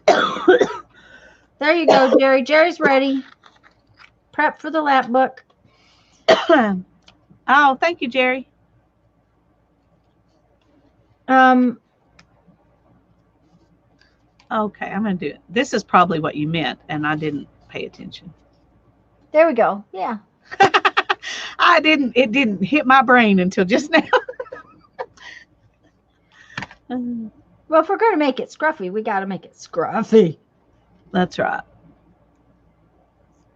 There you go, Jerry. Jerry's ready. Prep for the lap book. Oh, thank you, Jerry. Okay, I'm gonna do it. This is probably what you meant, and I didn't pay attention. There we go. Yeah. It didn't hit my brain until just now. Well, if we're going to make it scruffy, we got to make it scruffy. That's right.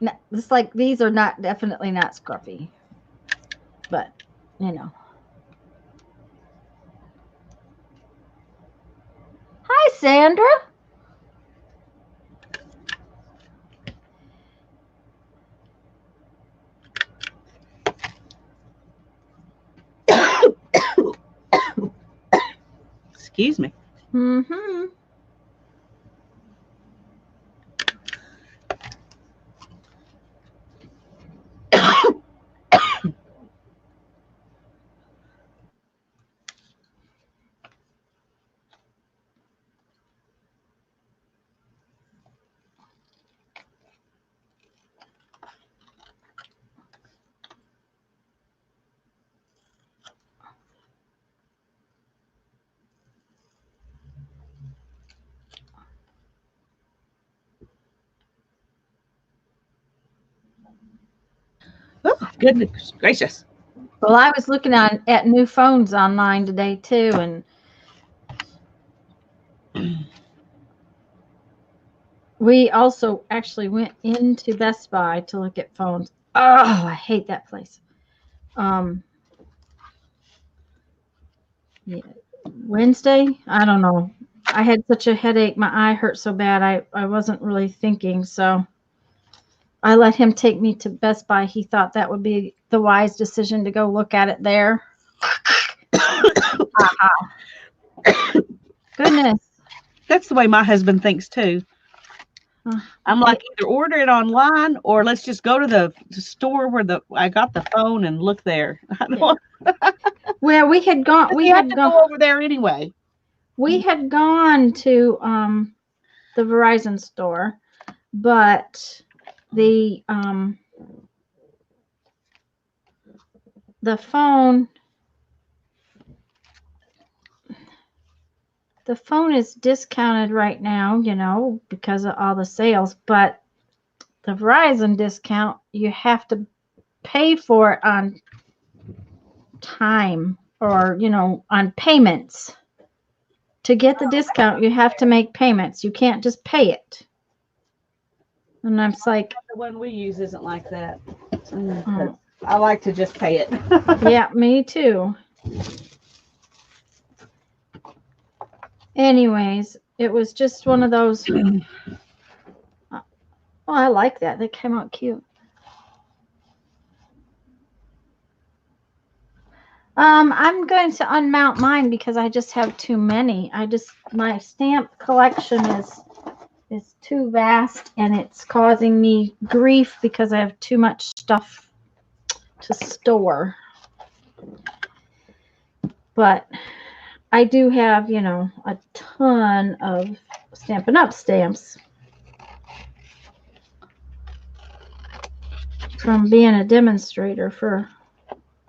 No, it's like these are definitely not scruffy. But, Hi, Sandra. Excuse me. Mm-hmm. Oh, goodness gracious. Well, I was looking at new phones online today, too, and we also actually went into Best Buy to look at phones. Oh, I hate that place. Yeah. Wednesday, I don't know. I had such a headache. My eye hurt so bad. I wasn't really thinking. So I let him take me to Best Buy. He thought that would be the wise decision to go look at it there. Goodness. That's the way my husband thinks too. I'm like, either order it online or let's just go to the store where I got the phone and look there. Well, we had gone. We had to go over there anyway. We had gone to the Verizon store, but the phone is discounted right now, because of all the sales, but the Verizon discount, you have to pay for it on time or, on payments. To get the discount, you have to make payments. You can't just pay it. And I'm like, the one we use isn't like that. I like to just pay it. Yeah, me too. Anyways, it was just one of those. Oh, I like that. That came out cute. I'm going to unmount mine because I just have too many. My stamp collection is too vast and it's causing me grief because I have too much stuff to store. But I do have, a ton of Stampin' Up! Stamps from being a demonstrator for.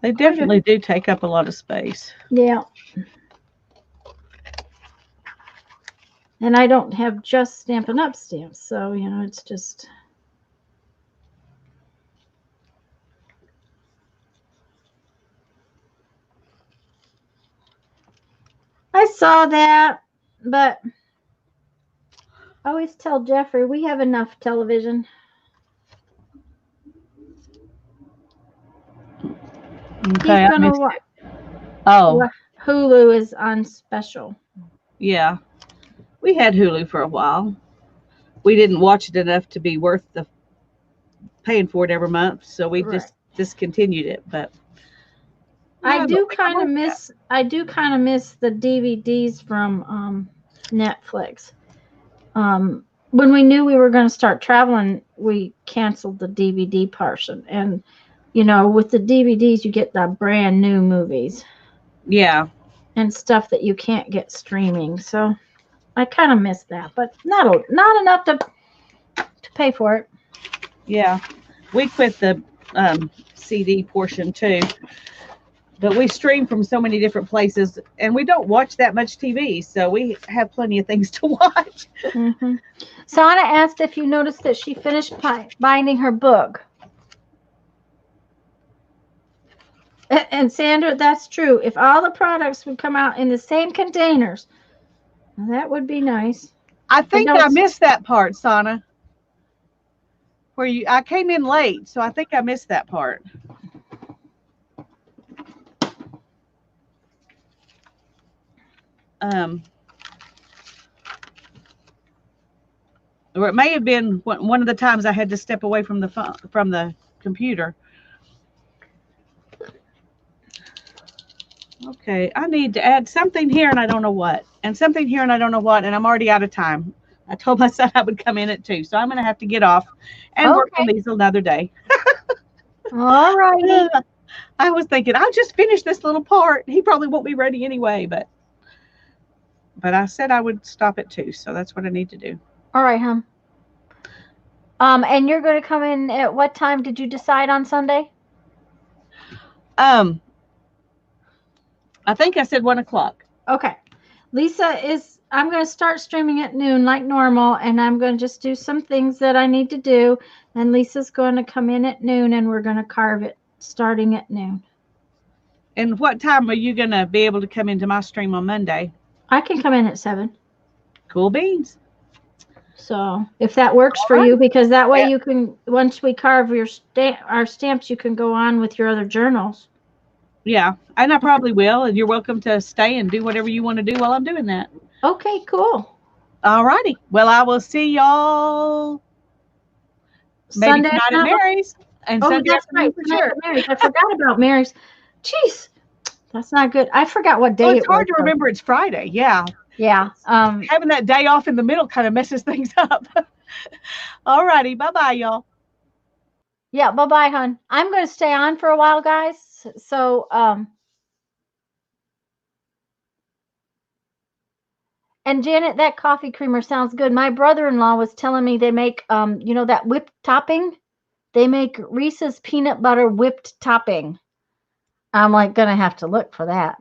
They definitely do take up a lot of space. Yeah. And I don't have just Stampin' Up! Stamps, so, it's just. I saw that, but I always tell Jeffrey we have enough television. Okay, He's gonna watch. Oh, Hulu is on special. Yeah, we had Hulu for a while. We didn't watch it enough to be worth the paying for it every month, so we just discontinued it. But I do kind of miss the DVDs from Netflix. When we knew we were going to start traveling, we canceled the DVD portion, and with the DVDs you get the brand new movies. Yeah. And stuff that you can't get streaming. So I kind of miss that, but not enough to pay for it. Yeah, we quit the CD portion too, but we stream from so many different places, and we don't watch that much TV, so we have plenty of things to watch. Mm-hmm. Sana asked if you noticed that she finished binding her book. And Sandra, that's true. If all the products would come out in the same containers, that would be nice. I think I missed that part, Sana. I came in late, so I think I missed that part. Or it may have been one of the times I had to step away from the phone, from the computer. Okay, I need to add something here and I don't know what, and something here and I don't know what, and I'm already out of time. I told my son I would come in at 2, so I'm going to have to get off and work on these another day. All righty. I was thinking, I'll just finish this little part. He probably won't be ready anyway, but I said I would stop at 2, so that's what I need to do. All right, hon. And you're going to come in at what time did you decide on Sunday? I think I said 1 o'clock. Okay. I'm going to start streaming at noon like normal, and I'm going to just do some things that I need to do. And Lisa's going to come in at noon, and we're going to carve it starting at noon. And what time are you going to be able to come into my stream on Monday? I can come in at 7. Cool beans. So if that works for you, because that way you can, once we carve our stamps, you can go on with your other journals. Yeah, and I probably will. And you're welcome to stay and do whatever you want to do while I'm doing that. Okay, cool. All righty. Well, I will see y'all maybe Sunday tonight at Mary's. And Sunday that's right. For sure. Mary's. I forgot about Mary's. Jeez, that's not good. I forgot what day it was. It's hard to remember. It's Friday. Yeah. Yeah. Having that day off in the middle kind of messes things up. All righty. Bye-bye, y'all. Yeah, bye-bye, hon. I'm going to stay on for a while, guys. So, and Janet, that coffee creamer sounds good. My brother-in-law was telling me they make, that whipped topping. They make Reese's peanut butter whipped topping. I'm like going to have to look for that.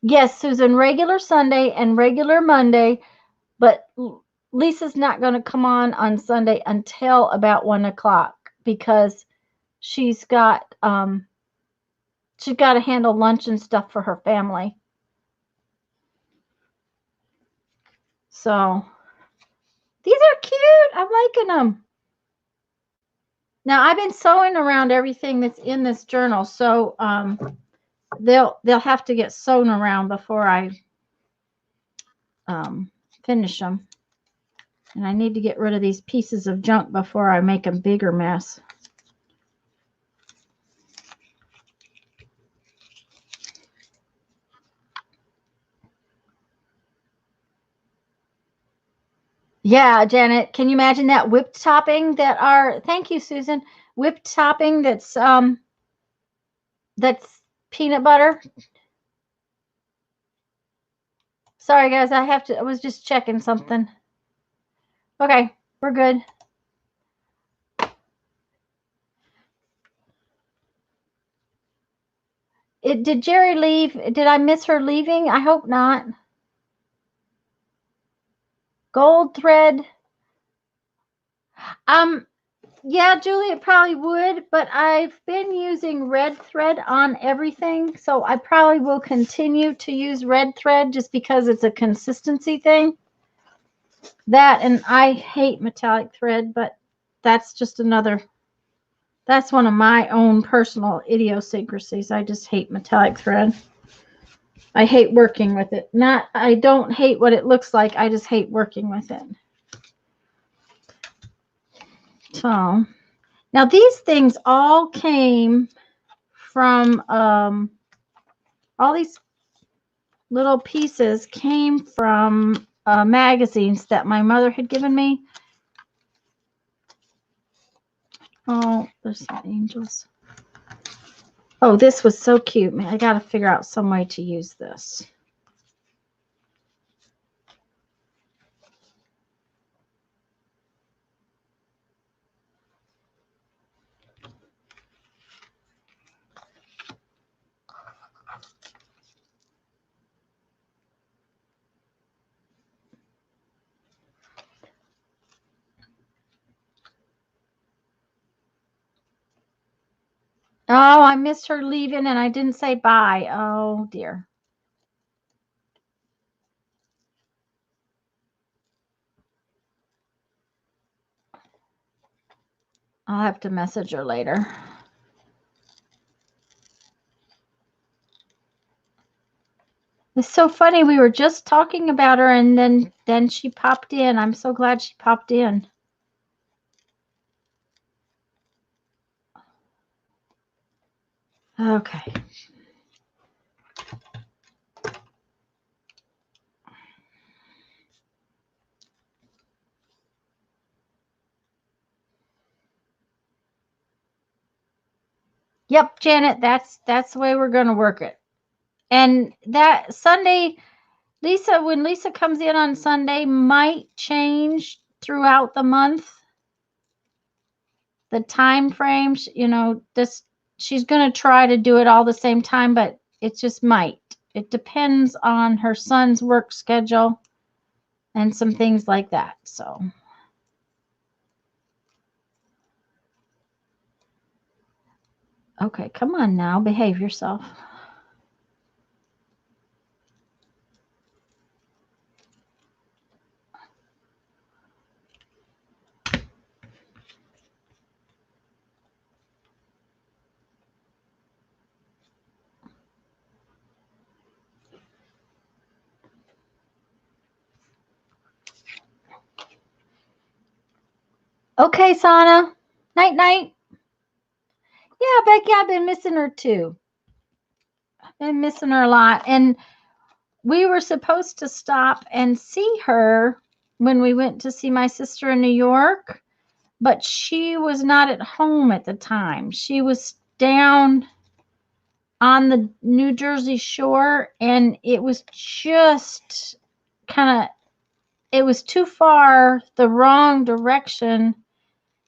Yes, Susan, regular Sunday and regular Monday, but Lisa's not going to come on Sunday until about 1 o'clock because she's got to handle lunch and stuff for her family. So these are cute. I'm liking them. Now I've been sewing around everything that's in this journal, so they'll have to get sewn around before I finish them. And I need to get rid of these pieces of junk before I make a bigger mess. Yeah, Janet, can you imagine that whipped topping that are, thank you, Susan, whipped topping that's peanut butter. Sorry guys, I was just checking something. Okay, we're good. Did Jerry leave? Did I miss her leaving? I hope not. Gold thread. Yeah, Julie, it probably would, but I've been using red thread on everything, so I probably will continue to use red thread just because it's a consistency thing. That, and I hate metallic thread, but that's just that's one of my own personal idiosyncrasies. I just hate metallic thread. I hate working with it. I don't hate what it looks like. I just hate working with it. So now these things all came from, all these little pieces came from magazines that my mother had given me. Oh, there's some angels. Oh, this was so cute, man. I got to figure out some way to use this. Oh, I missed her leaving and I didn't say bye. Oh, dear. I'll have to message her later. It's so funny. We were just talking about her and then she popped in. I'm so glad she popped in. Okay. Yep, Janet, that's the way we're going to work it. And that Sunday, when Lisa comes in on Sunday, might change throughout the month. The time frames, she's going to try to do it all the same time, but it just might. It depends on her son's work schedule and some things like that. So, okay, come on now, behave yourself. Okay, Sana. Night, night. Yeah, Becky, I've been missing her too. I've been missing her a lot. And we were supposed to stop and see her when we went to see my sister in New York, but she was not at home at the time. She was down on the New Jersey shore, and it was just it was too far the wrong direction,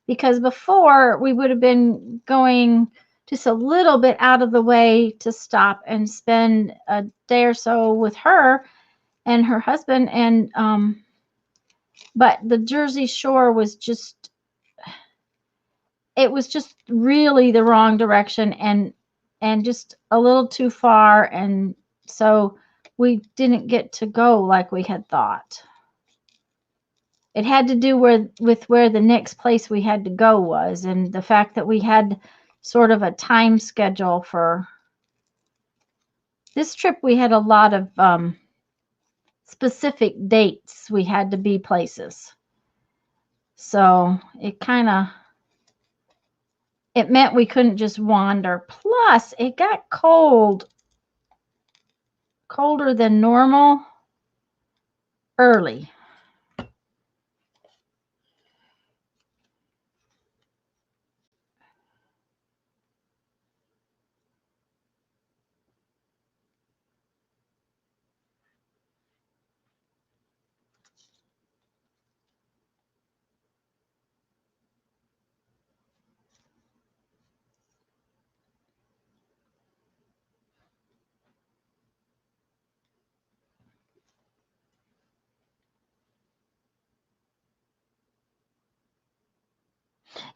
because before we would have been going just a little bit out of the way to stop and spend a day or so with her and her husband, and but the Jersey Shore was just, it was just really the wrong direction, and just a little too far, and so we didn't get to go like we had thought. It had to do with where the next place we had to go was, and the fact that we had sort of a time schedule for this trip. We had a lot of specific dates we had to be places. So it meant we couldn't just wander. Plus, it got colder than normal early.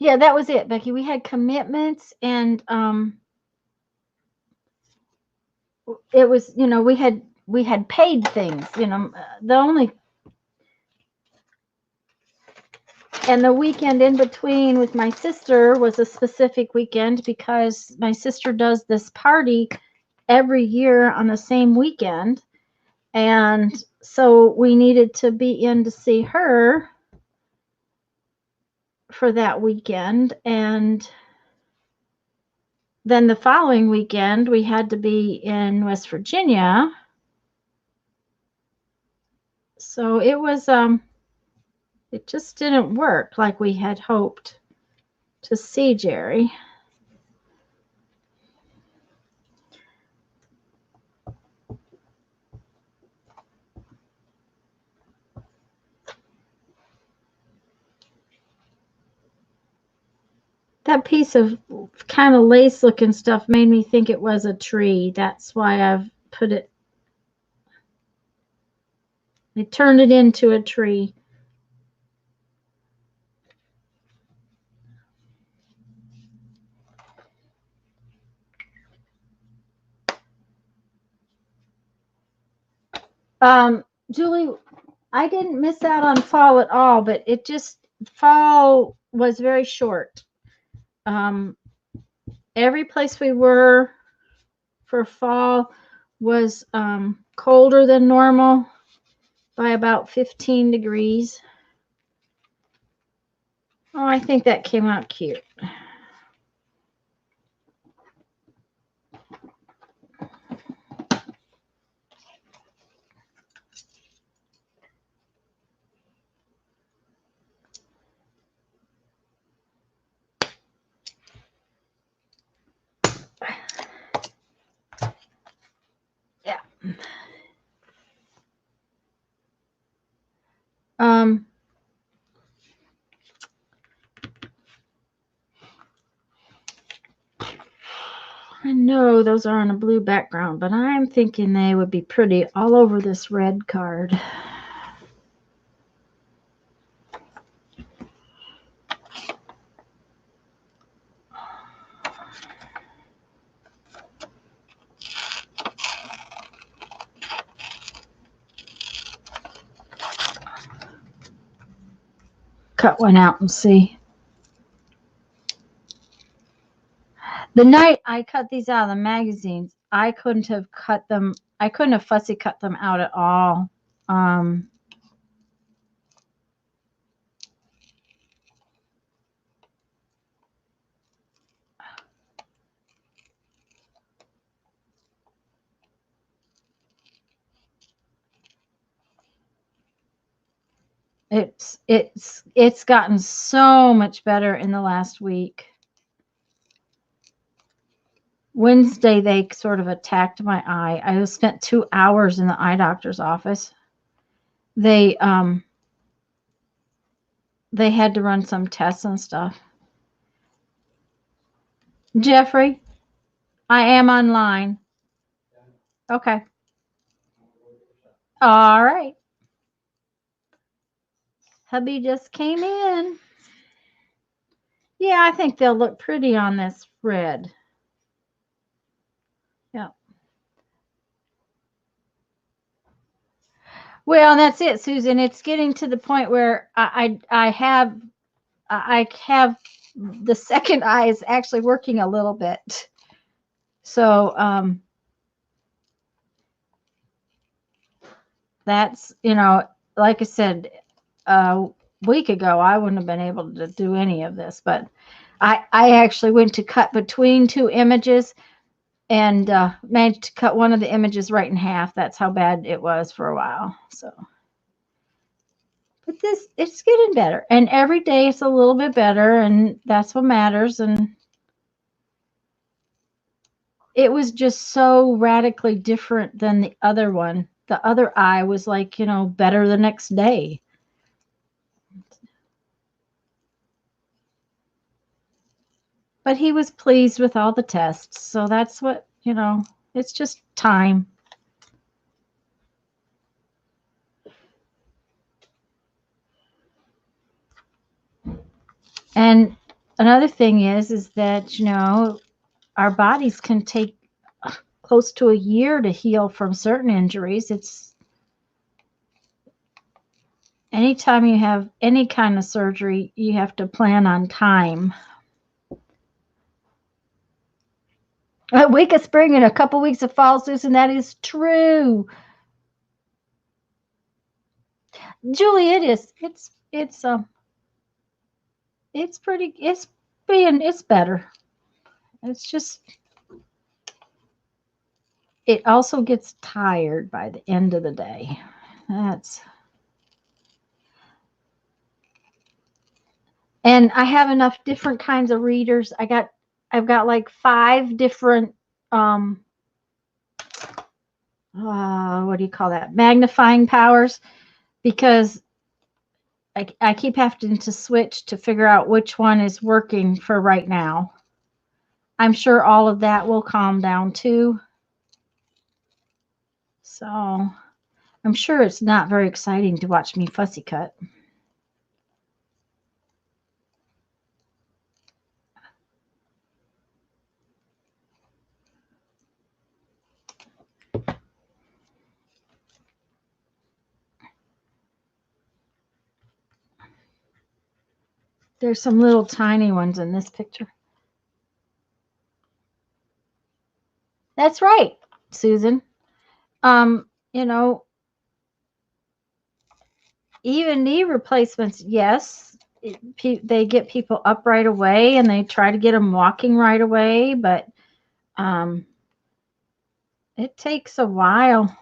Yeah, that was it, Becky. We had commitments, and it was, we had paid things, the only, and the weekend in between with my sister was a specific weekend because my sister does this party every year on the same weekend. And so we needed to be in to see her for that weekend. And then the following weekend, we had to be in West Virginia. So it was, it just didn't work like we had hoped to see Jerry. That piece of kind of lace looking stuff made me think it was a tree. That's why I've put it, I turned it into a tree. Julie, I didn't miss out on fall at all, but it just, fall was very short. Every place we were for fall was colder than normal by about 15 degrees. Oh, I think that came out cute. Yeah. I know those are on a blue background, but I'm thinking they would be pretty all over this red card. Cut one out and see. The night I cut these out of the magazines, I couldn't have cut them. I couldn't have fussy cut them out at all. It's gotten so much better in the last week. Wednesday, they sort of attacked my eye. I spent 2 hours in the eye doctor's office. They had to run some tests and stuff. Jeffrey, I am online. Okay. All right. Hubby just came in. Yeah, I think they'll look pretty on this red. Yeah. Well, that's it, Susan. It's getting to the point where I have the second eye is actually working a little bit. So that's, like I said, a week ago, I wouldn't have been able to do any of this, but I actually went to cut between 2 images and managed to cut one of the images right in half. That's how bad it was for a while. So, but it's getting better, and every day it's a little bit better, and that's what matters. And it was just so radically different than the other one. The other eye was like, better the next day. But he was pleased with all the tests. So that's what, it's just time. And another thing is that, you know, our bodies can take close to a year to heal from certain injuries. It's anytime you have any kind of surgery, you have to plan on time. A week of spring and a couple weeks of fall, Susan, that is true. Julie, it is. It's pretty, it's better. It's just, it also gets tired by the end of the day. And I have enough different kinds of readers. I've got like 5 different, what do you call that? Magnifying powers, because I keep having to switch to figure out which one is working for right now. I'm sure all of that will calm down too. So I'm sure it's not very exciting to watch me fussy cut. There's some little tiny ones in this picture. That's right, Susan. You know, even knee replacements, yes, they get people up right away and they try to get them walking right away, but it takes a while.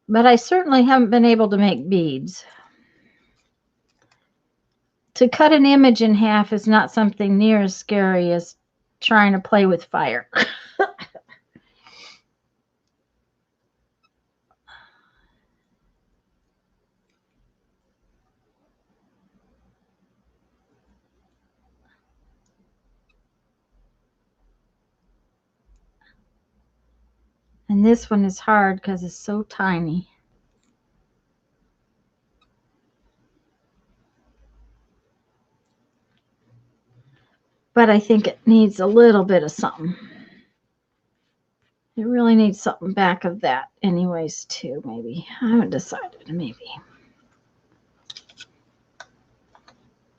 But I certainly haven't been able to make beads. To cut an image in half is not something near as scary as trying to play with fire. And this one is hard because it's so tiny. But I think it needs a little bit of something. It really needs something back of that anyways too, maybe. I haven't decided, maybe.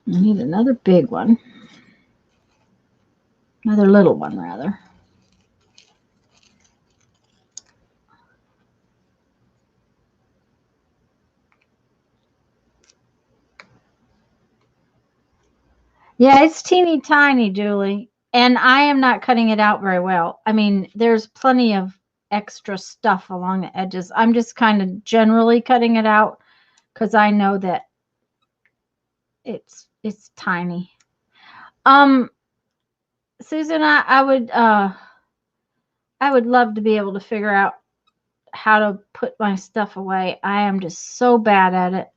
I need another big one. Another little one, rather. Yeah, it's teeny tiny, Julie. And I am not cutting it out very well. I mean, there's plenty of extra stuff along the edges. I'm just kind of generally cutting it out because I know that it's tiny. Susan, I would love to be able to figure out how to put my stuff away. I am just so bad at it.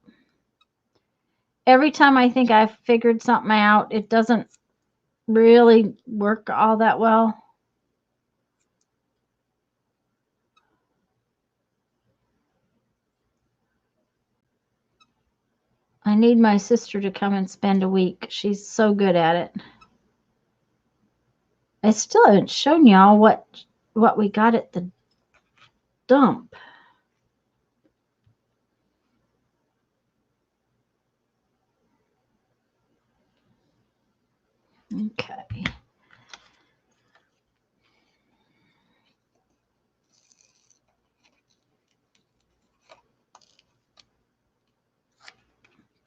Every time I think I've figured something out, it doesn't really work all that well. I need my sister to come and spend a week. She's so good at it. I still haven't shown y'all what we got at the dump. Okay.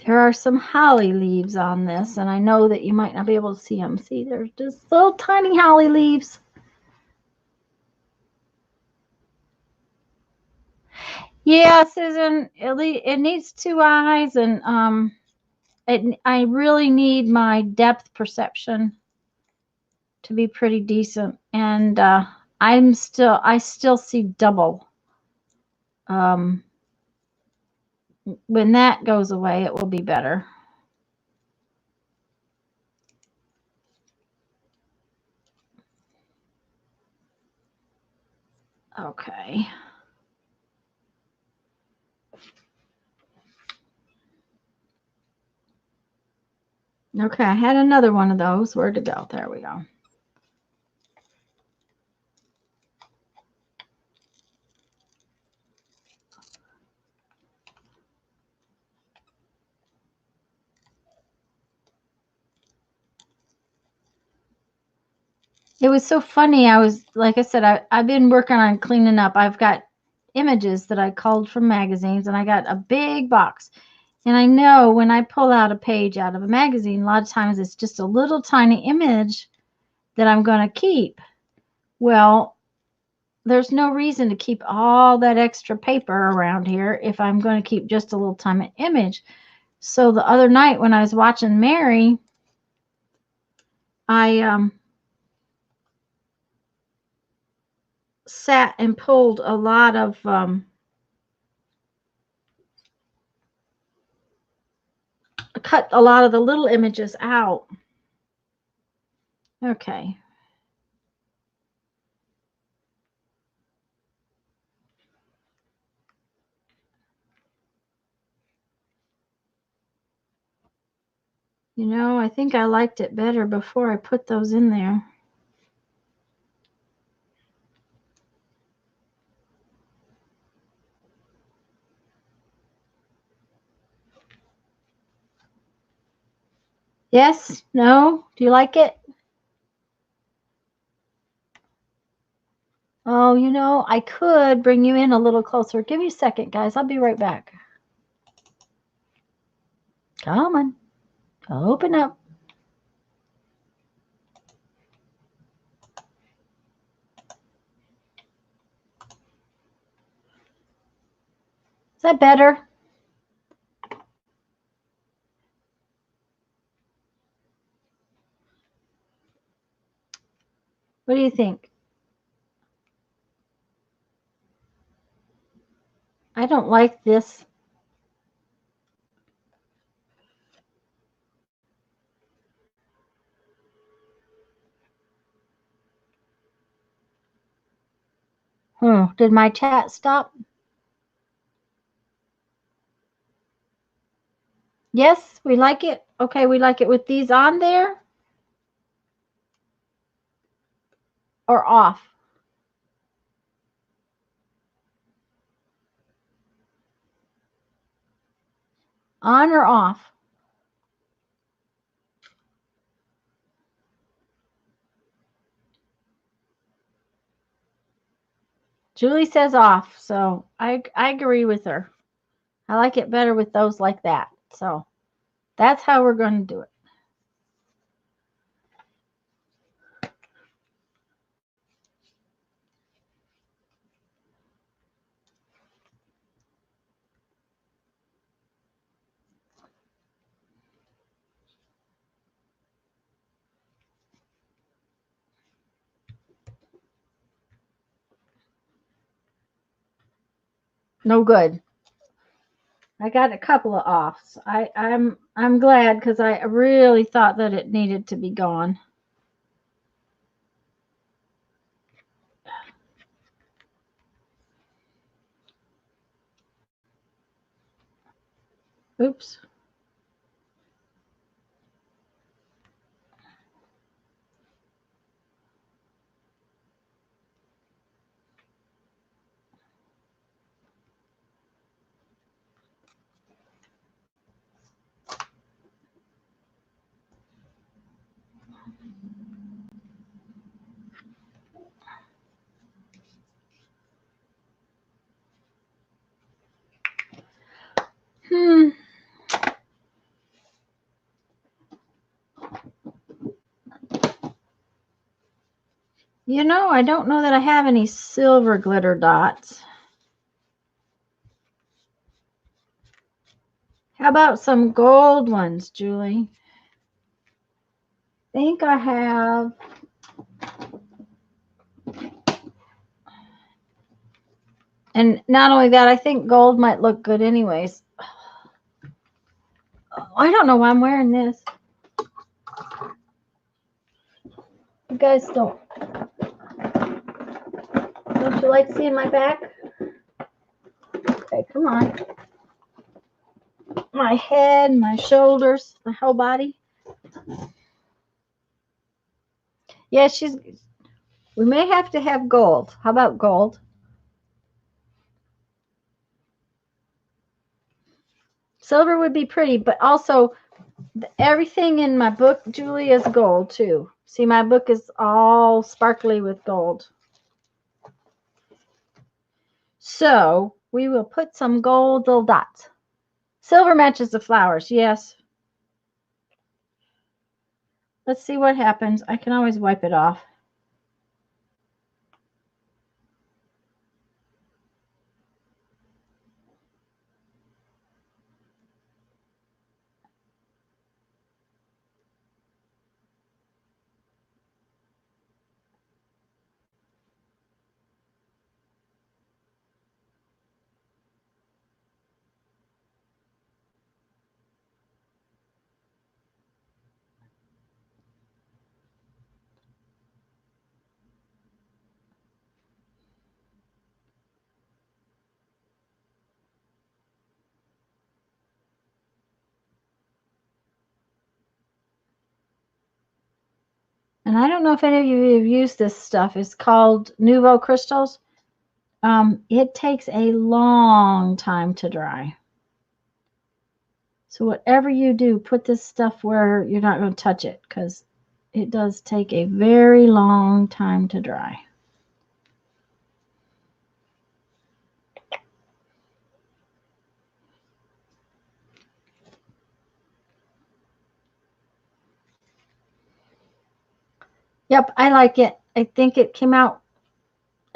There are some holly leaves on this, and I know that you might not be able to see them. See, there's just little tiny holly leaves. Yeah, Susan, it needs 2 eyes, and I really need my depth perception to be pretty decent, and I still see double. When that goes away, it will be better. Okay. Okay, I had another one of those. Where'd it go? There we go. It was so funny. Like I said, I've been working on cleaning up. I've got images that I culled from magazines, and I got a big box. And I know when I pull out a page out of a magazine, a lot of times it's just a little tiny image that I'm going to keep. Well, there's no reason to keep all that extra paper around here if I'm going to keep just a little tiny image. So the other night when I was watching Mary, I sat and pulled a lot of cut a lot of the little images out. Okay. You know, I think I liked it better before I put those in there. Yes? No? Do you like it? Oh, you know, I could bring you in a little closer. Give me a second, guys. I'll be right back. Come on. Open up. Is that better? What do you think? I don't like this. Did my chat stop? Yes, we like it. Okay, we like it with these on there or off. On or off? Julie says off, so I agree with her. I like it better with those like that. So that's how we're going to do it. No good. I got a couple of offs. I'm glad because I really thought that it needed to be gone. Oops. You know, I don't know that I have any silver glitter dots. How about some gold ones, Julie? I think I have. And not only that, I think gold might look good anyways. I don't know why I'm wearing this. You guys don't. Don't you like seeing my back? Okay, come on. My head, my shoulders, my whole body. Yeah, we may have to have gold. How about gold? Silver would be pretty, but also everything in my book, Julie, is gold too. See, my book is all sparkly with gold. So we will put some gold little dots. Silver matches the flowers, yes. Let's see what happens. I can always wipe it off. And I don't know if any of you have used this stuff. It's called Nouveau Crystals. It takes a long time to dry. So whatever you do, put this stuff where you're not going to touch it, because it does take a very long time to dry. Yep, I like it. I think it came out.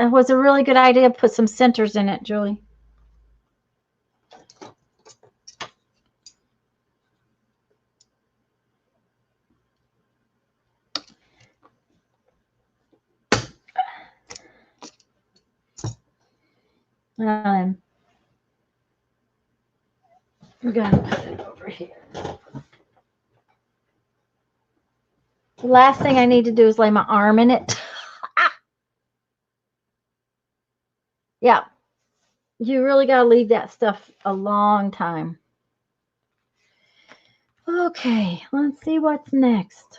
It was a really good idea. Put some centers in it, Julie. We're going to put it over here. The last thing I need to do is lay my arm in it. Yeah, you really got to leave that stuff a long time. Okay, let's see what's next.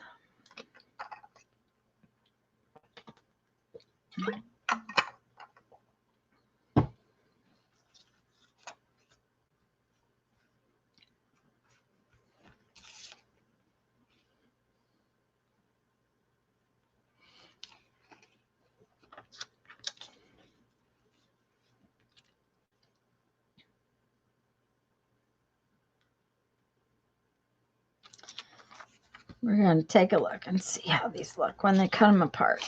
We're going to take a look and see how these look when they cut them apart.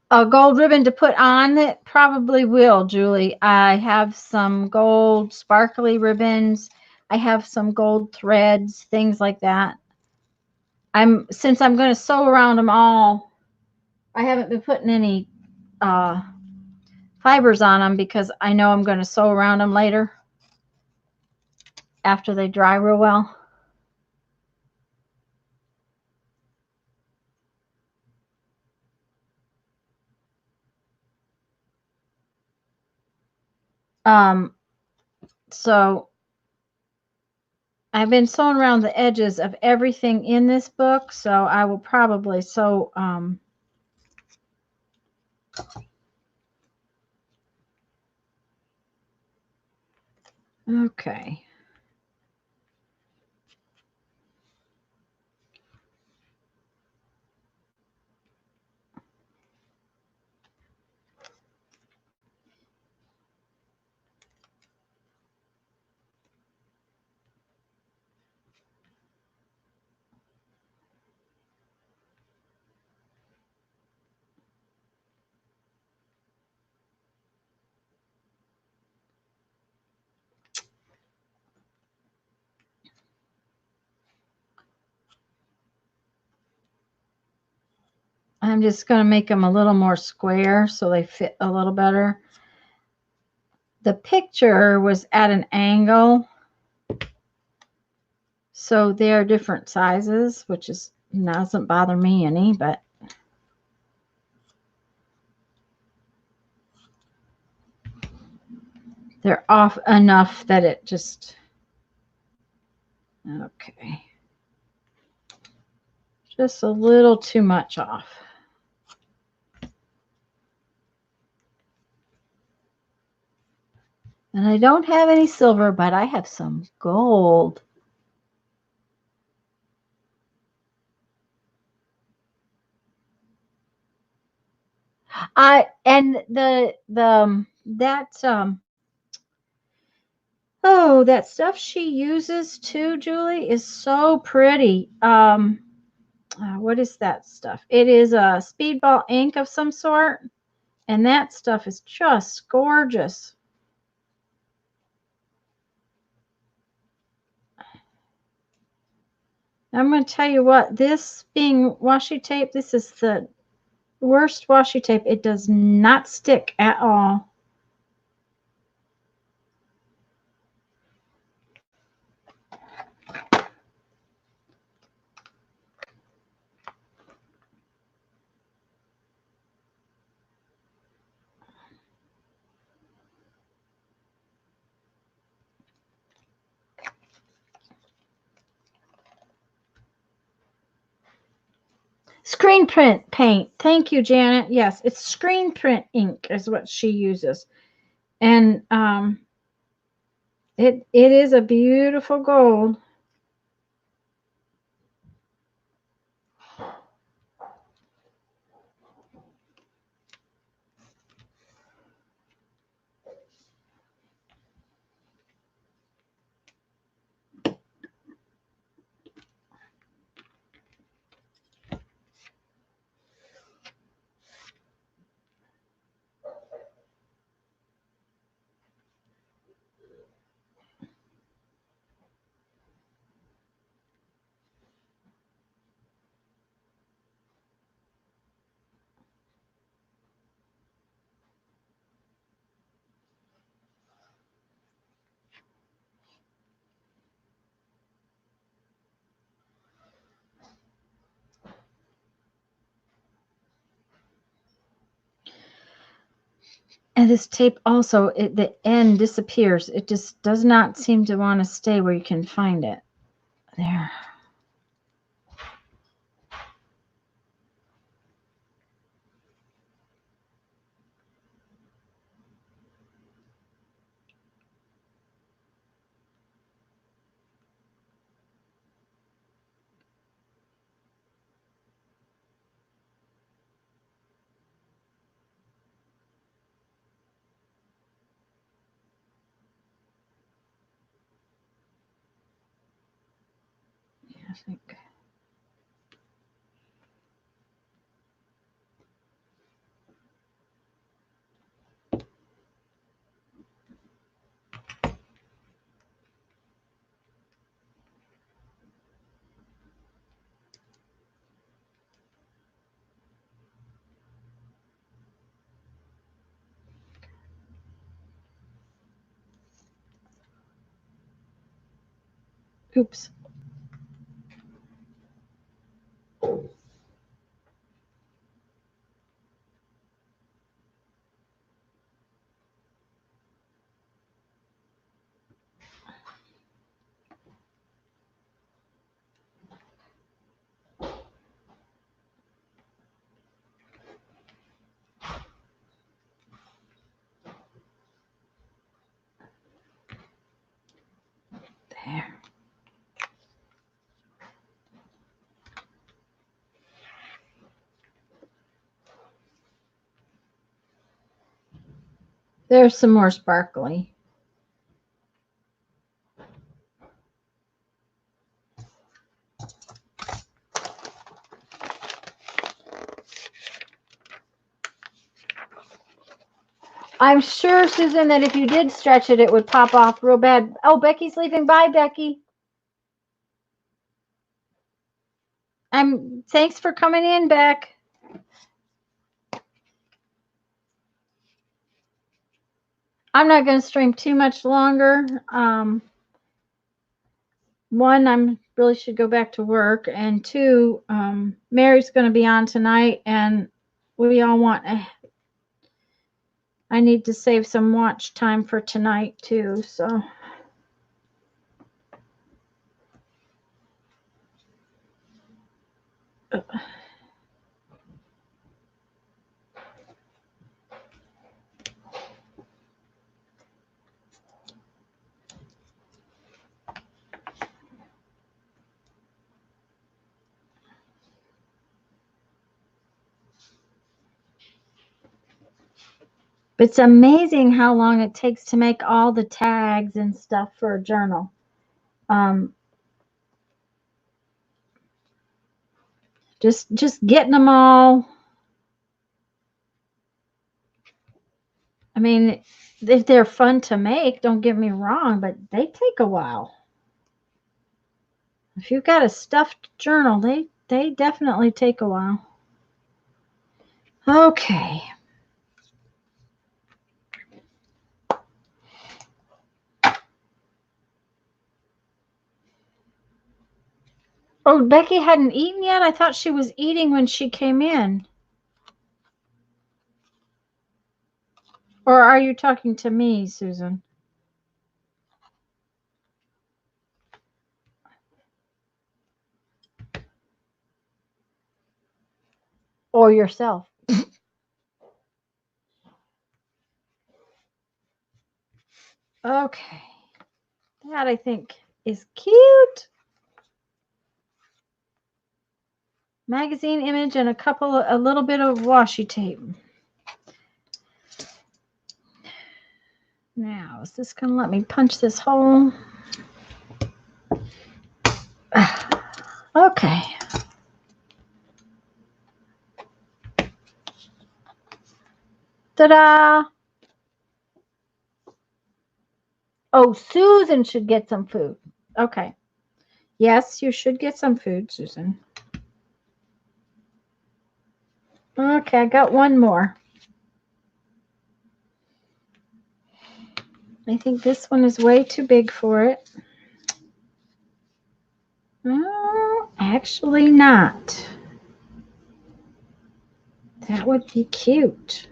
A gold ribbon to put on it? Probably will, Julie. I have some gold sparkly ribbons. I have some gold threads, things like that. Since I'm going to sew around them all, I haven't been putting any fibers on them because I know I'm going to sew around them later after they dry real well. So I've been sewing around the edges of everything in this book, so I will probably sew okay. I'm just going to make them a little more square so they fit a little better. The picture was at an angle, so they're different sizes, which is doesn't bother me any, but they're off enough that it just, okay, just a little too much off. And I don't have any silver, but I have some gold. Oh, that stuff she uses too, Julie, is so pretty. What is that stuff? It is a speedball ink of some sort, and that stuff is just gorgeous. I'm going to tell you what, this being washi tape, this is the worst washi tape. It does not stick at all. Screen print paint. Thank you, Janet. Yes, it's screen print ink is what she uses. And it is a beautiful gold. And this tape also, the end disappears. It just does not seem to want to stay where you can find it. There. I think. Oops. There. There's some more sparkly. I'm sure, Susan, that if you did stretch it, it would pop off real bad. Oh, Becky's leaving. Bye, Becky. Thanks for coming in, Beck. I'm not going to stream too much longer. One, I really should go back to work, and two, Mary's going to be on tonight, and we all want. I need to save some watch time for tonight too. So. It's amazing how long it takes to make all the tags and stuff for a journal. Just getting them all. I mean, if they're fun to make, don't get me wrong, but they take a while. If you've got a stuffed journal, they definitely take a while. Okay. Oh, Becky hadn't eaten yet? I thought she was eating when she came in. Or are you talking to me, Susan? Or yourself? Okay. That, I think, is cute. Magazine image and a little bit of washi tape. Now, is this going to let me punch this hole? Okay. Ta-da! Oh, Susan should get some food. Okay. Yes, you should get some food, Susan. Okay, I got one more. I think this one is way too big for it. Oh, actually not. That would be cute.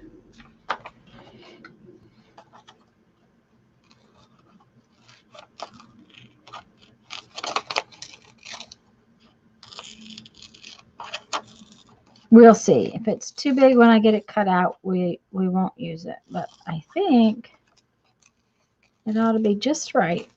We'll see. If it's too big when I get it cut out, we won't use it. But I think it ought to be just right.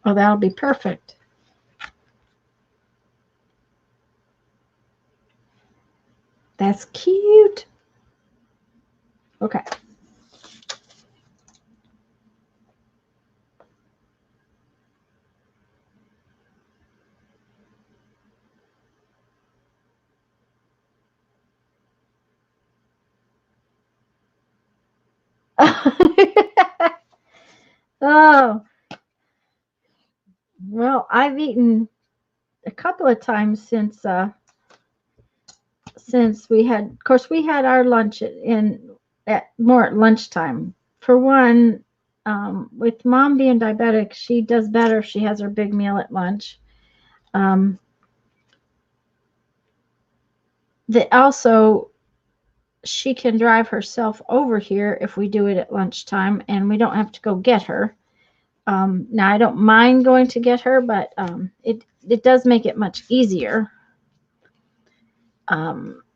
Oh, that'll be perfect. That's cute. Okay. Oh, well, I've eaten a couple of times since we had, of course, we had our lunch at lunchtime. For one, with Mom being diabetic, she does better if she has her big meal at lunch. Also, she can drive herself over here if we do it at lunchtime, and we don't have to go get her. Now, I don't mind going to get her, but it does make it much easier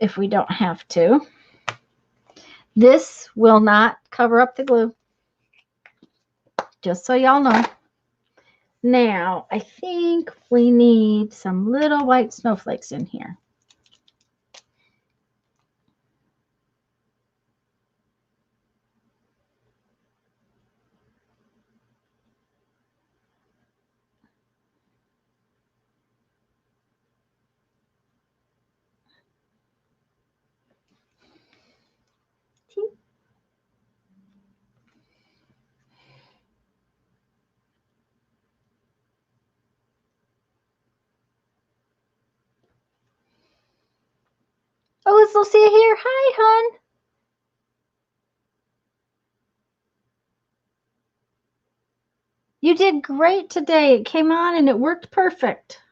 if we don't have to. This will not cover up the glue, just so y'all know. Now, I think we need some little white snowflakes in here. Oh, it's Lucia here. Hi, hon. You did great today. It came on and it worked perfect.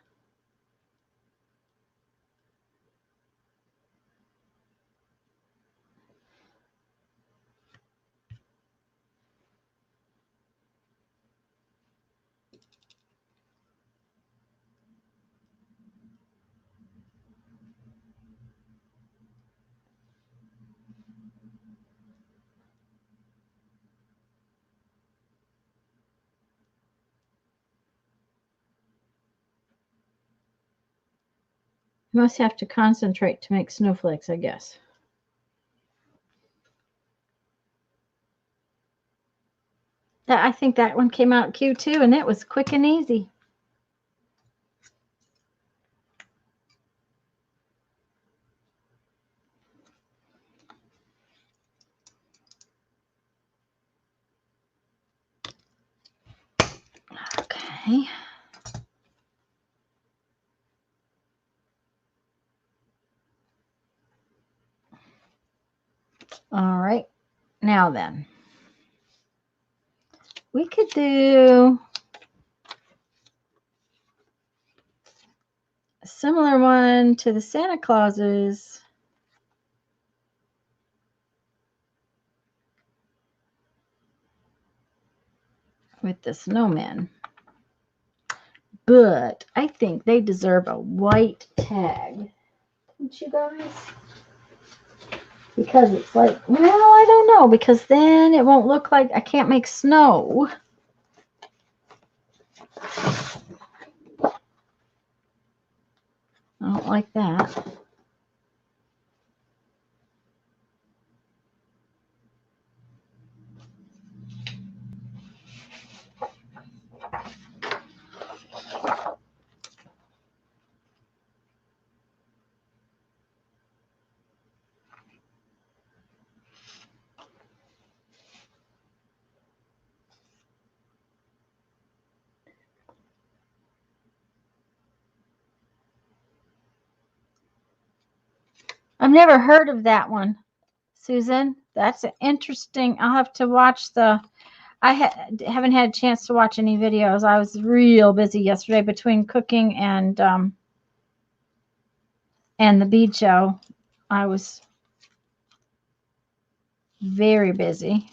You must have to concentrate to make snowflakes, I guess. I think that one came out cute too, and it was quick and easy. Okay. All right. Now then, we could do a similar one to the Santa Clauses. With the snowmen. But I think they deserve a white tag. Don't you guys? Because it's like, well, I don't know, because then it won't look like I can't make snow. I don't like that. I've never heard of that one, Susan. That's interesting. I'll have to watch the. I haven't had a chance to watch any videos. I was real busy yesterday between cooking and the bead show. I was very busy.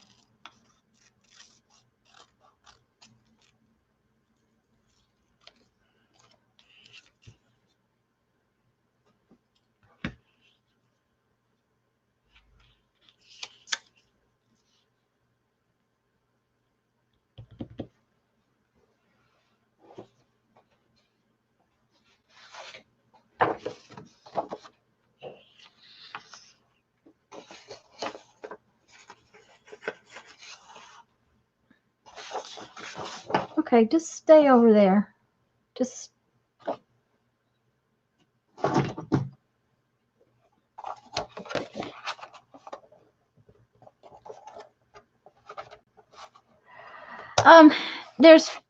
Okay, just stay over there. Just.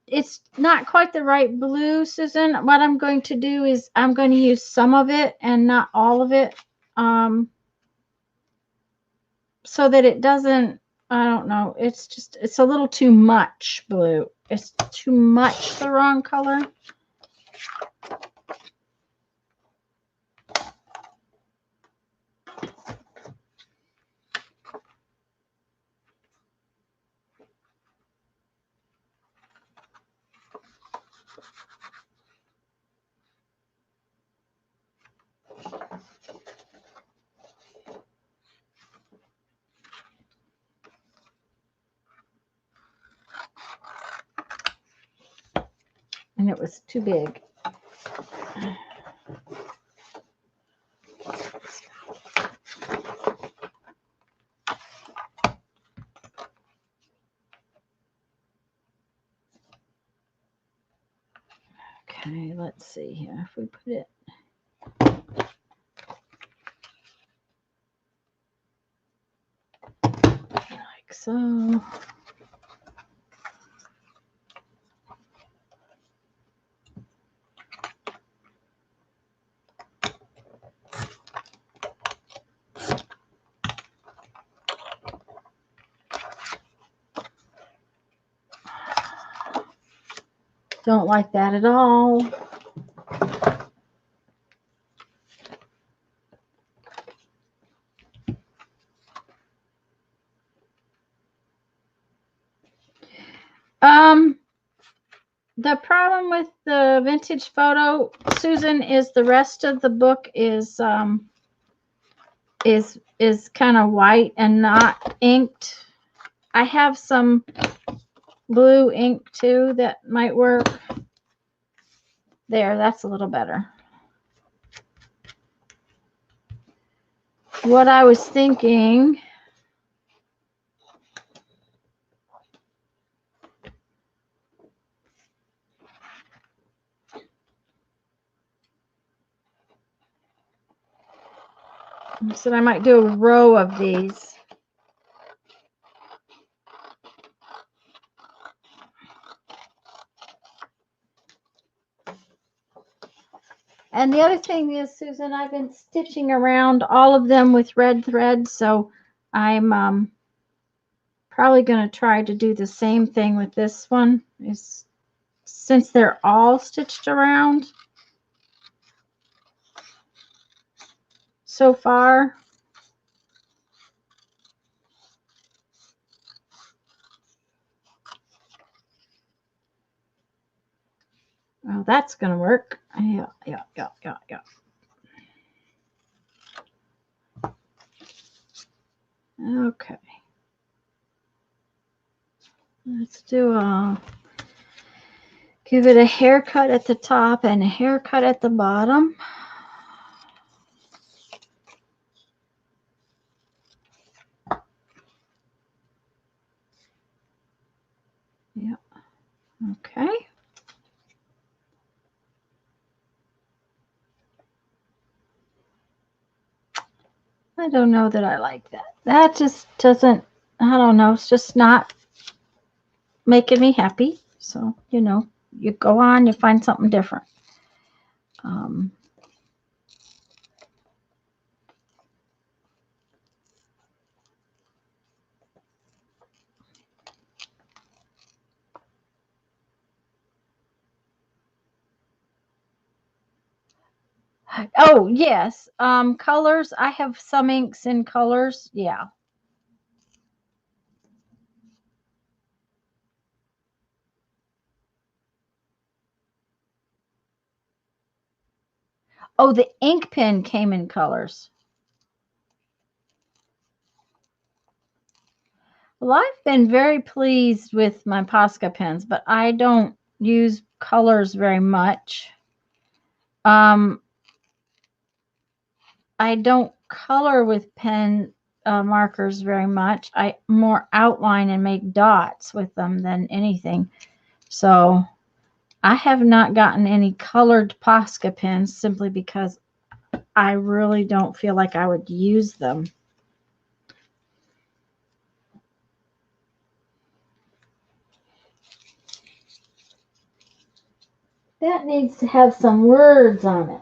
It's not quite the right blue, Susan. What I'm going to do is I'm going to use some of it and not all of it, so that it doesn't, I don't know, it's a little too much blue. It's too much the wrong color. and it was too big. Okay, let's see here. If we put it like so. Don't like that at all. The problem with the vintage photo, Susan, is the rest of the book is kind of white and not inked. I have some blue ink too that might work. There, that's a little better. What I was thinking, I said I might do a row of these. And the other thing is, Susan, I've been stitching around all of them with red thread, so I'm probably going to try to do the same thing with this one, is since they're all stitched around so far. Well, that's going to work. Yeah. Okay. Let's do give it a haircut at the top and a haircut at the bottom. Yeah. Okay. I don't know that I like that. That just doesn't, I don't know, it's just not making me happy. So, you know, you go on, you find something different. Oh, yes. Colors. I have some inks in colors. Yeah. Oh, the ink pen came in colors. Well, I've been very pleased with my Posca pens, but I don't use colors very much. I don't color with pen markers very much. I more outline and make dots with them than anything. So I have not gotten any colored Posca pens simply because I really don't feel like I would use them. That needs to have some words on it,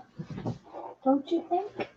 don't you think?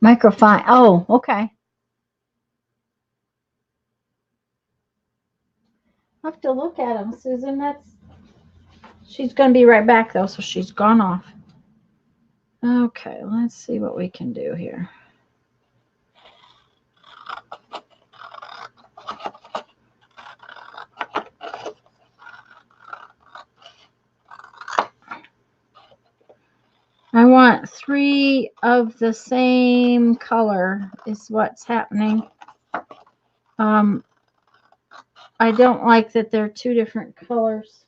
Microfine. Oh, okay. I have to look at them, Susan. She's going to be right back, though, so she's gone off. Okay, let's see what we can do here. I want 3 of the same color is what's happening. I don't like that they're 2 different colors.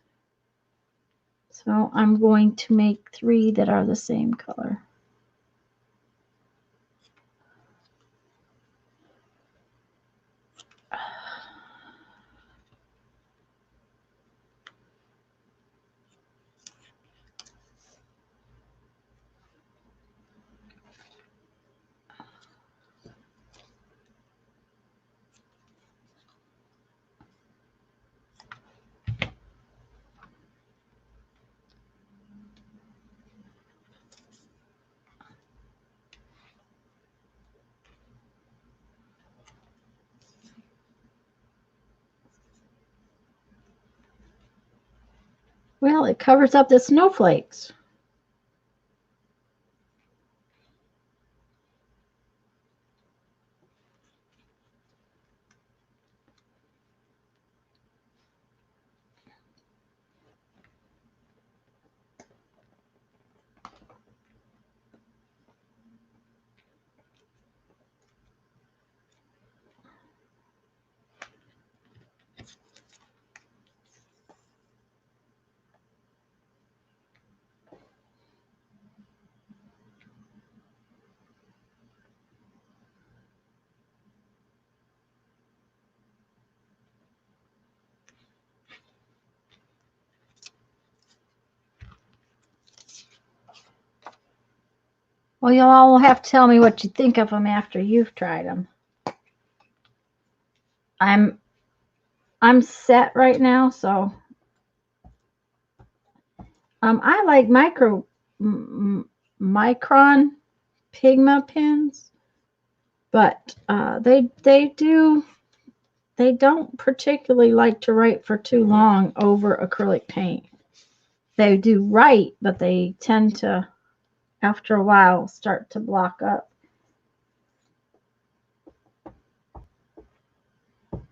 So I'm going to make 3 that are the same color. Well, it covers up the snowflakes. Well, you'll all have to tell me what you think of them after you've tried them. I'm set right now, so I like micron Pigma pens, but they don't particularly like to write for too long over acrylic paint. They do write, but they tend to, after a while, start to block up.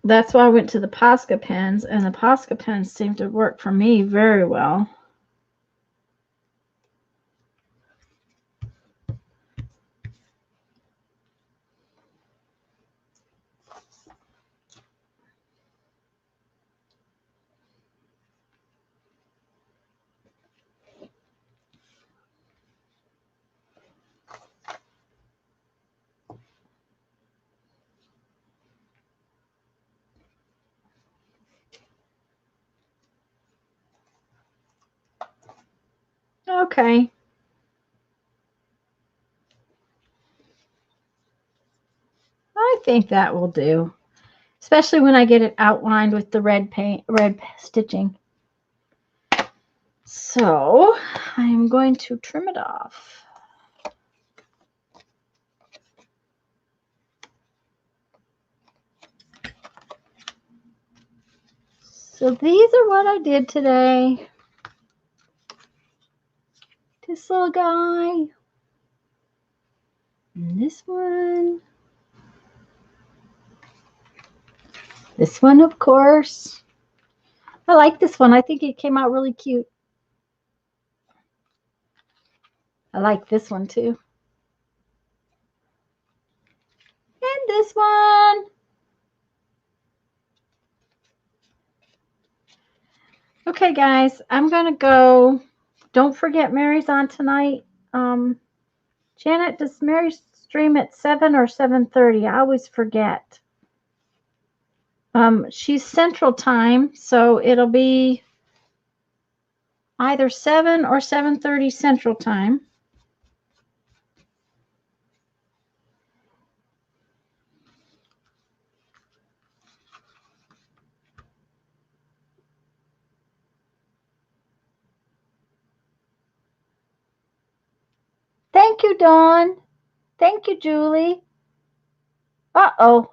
That's why I went to the Posca pens, and the Posca pens seem to work for me very well. Okay. I think that will do, especially when I get it outlined with the red stitching. So I'm going to trim it off. So these are what I did today. This little guy. And this one. This one, of course. I like this one. I think it came out really cute. I like this one too. And this one. Okay, guys, I'm going to go. Don't forget Mary's on tonight. Janet, does Mary stream at 7 or 7:30? I always forget. She's Central Time, so it'll be either 7 or 7:30 Central Time. Thank you, Dawn. Thank you, Julie. Uh-oh.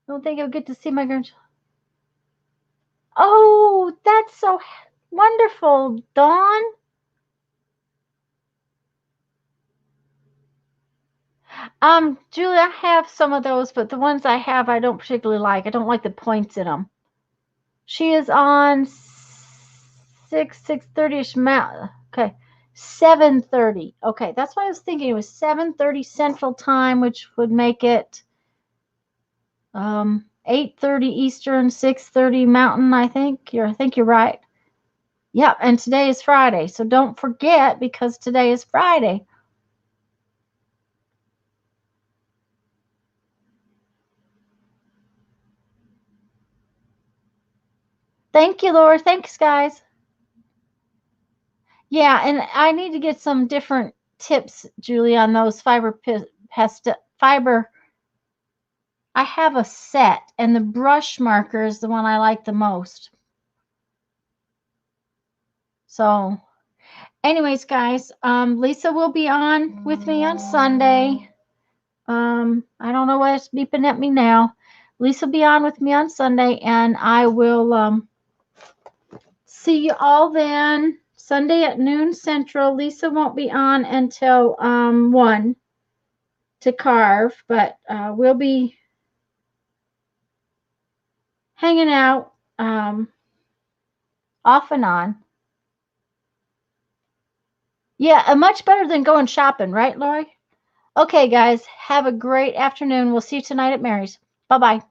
Don't think I'll get to see my grandchildren. Oh, that's so wonderful, Dawn. Julie, I have some of those, but the ones I have I don't particularly like. I don't like the points in them. She is on 6:30ish Mountain. Okay. 7:30. Okay, that's what I was thinking. It was 7:30 Central Time, which would make it 8:30 Eastern, 6:30 Mountain, I think. I think you're right. Yep, and today is Friday, so don't forget because today is Friday. Thank you, Laura. Thanks, guys. Yeah, and I need to get some different tips, Julie, on those fiber. I have a set, and the brush marker is the one I like the most. So, anyways, guys, Lisa will be on with me on Sunday. I don't know what's beeping at me now. Lisa will be on with me on Sunday, and I will see you all then. Sunday at noon Central. Lisa won't be on until 1 to carve, but we'll be hanging out off and on. Yeah, much better than going shopping, right, Lori? Okay, guys, have a great afternoon. We'll see you tonight at Mary's. Bye-bye.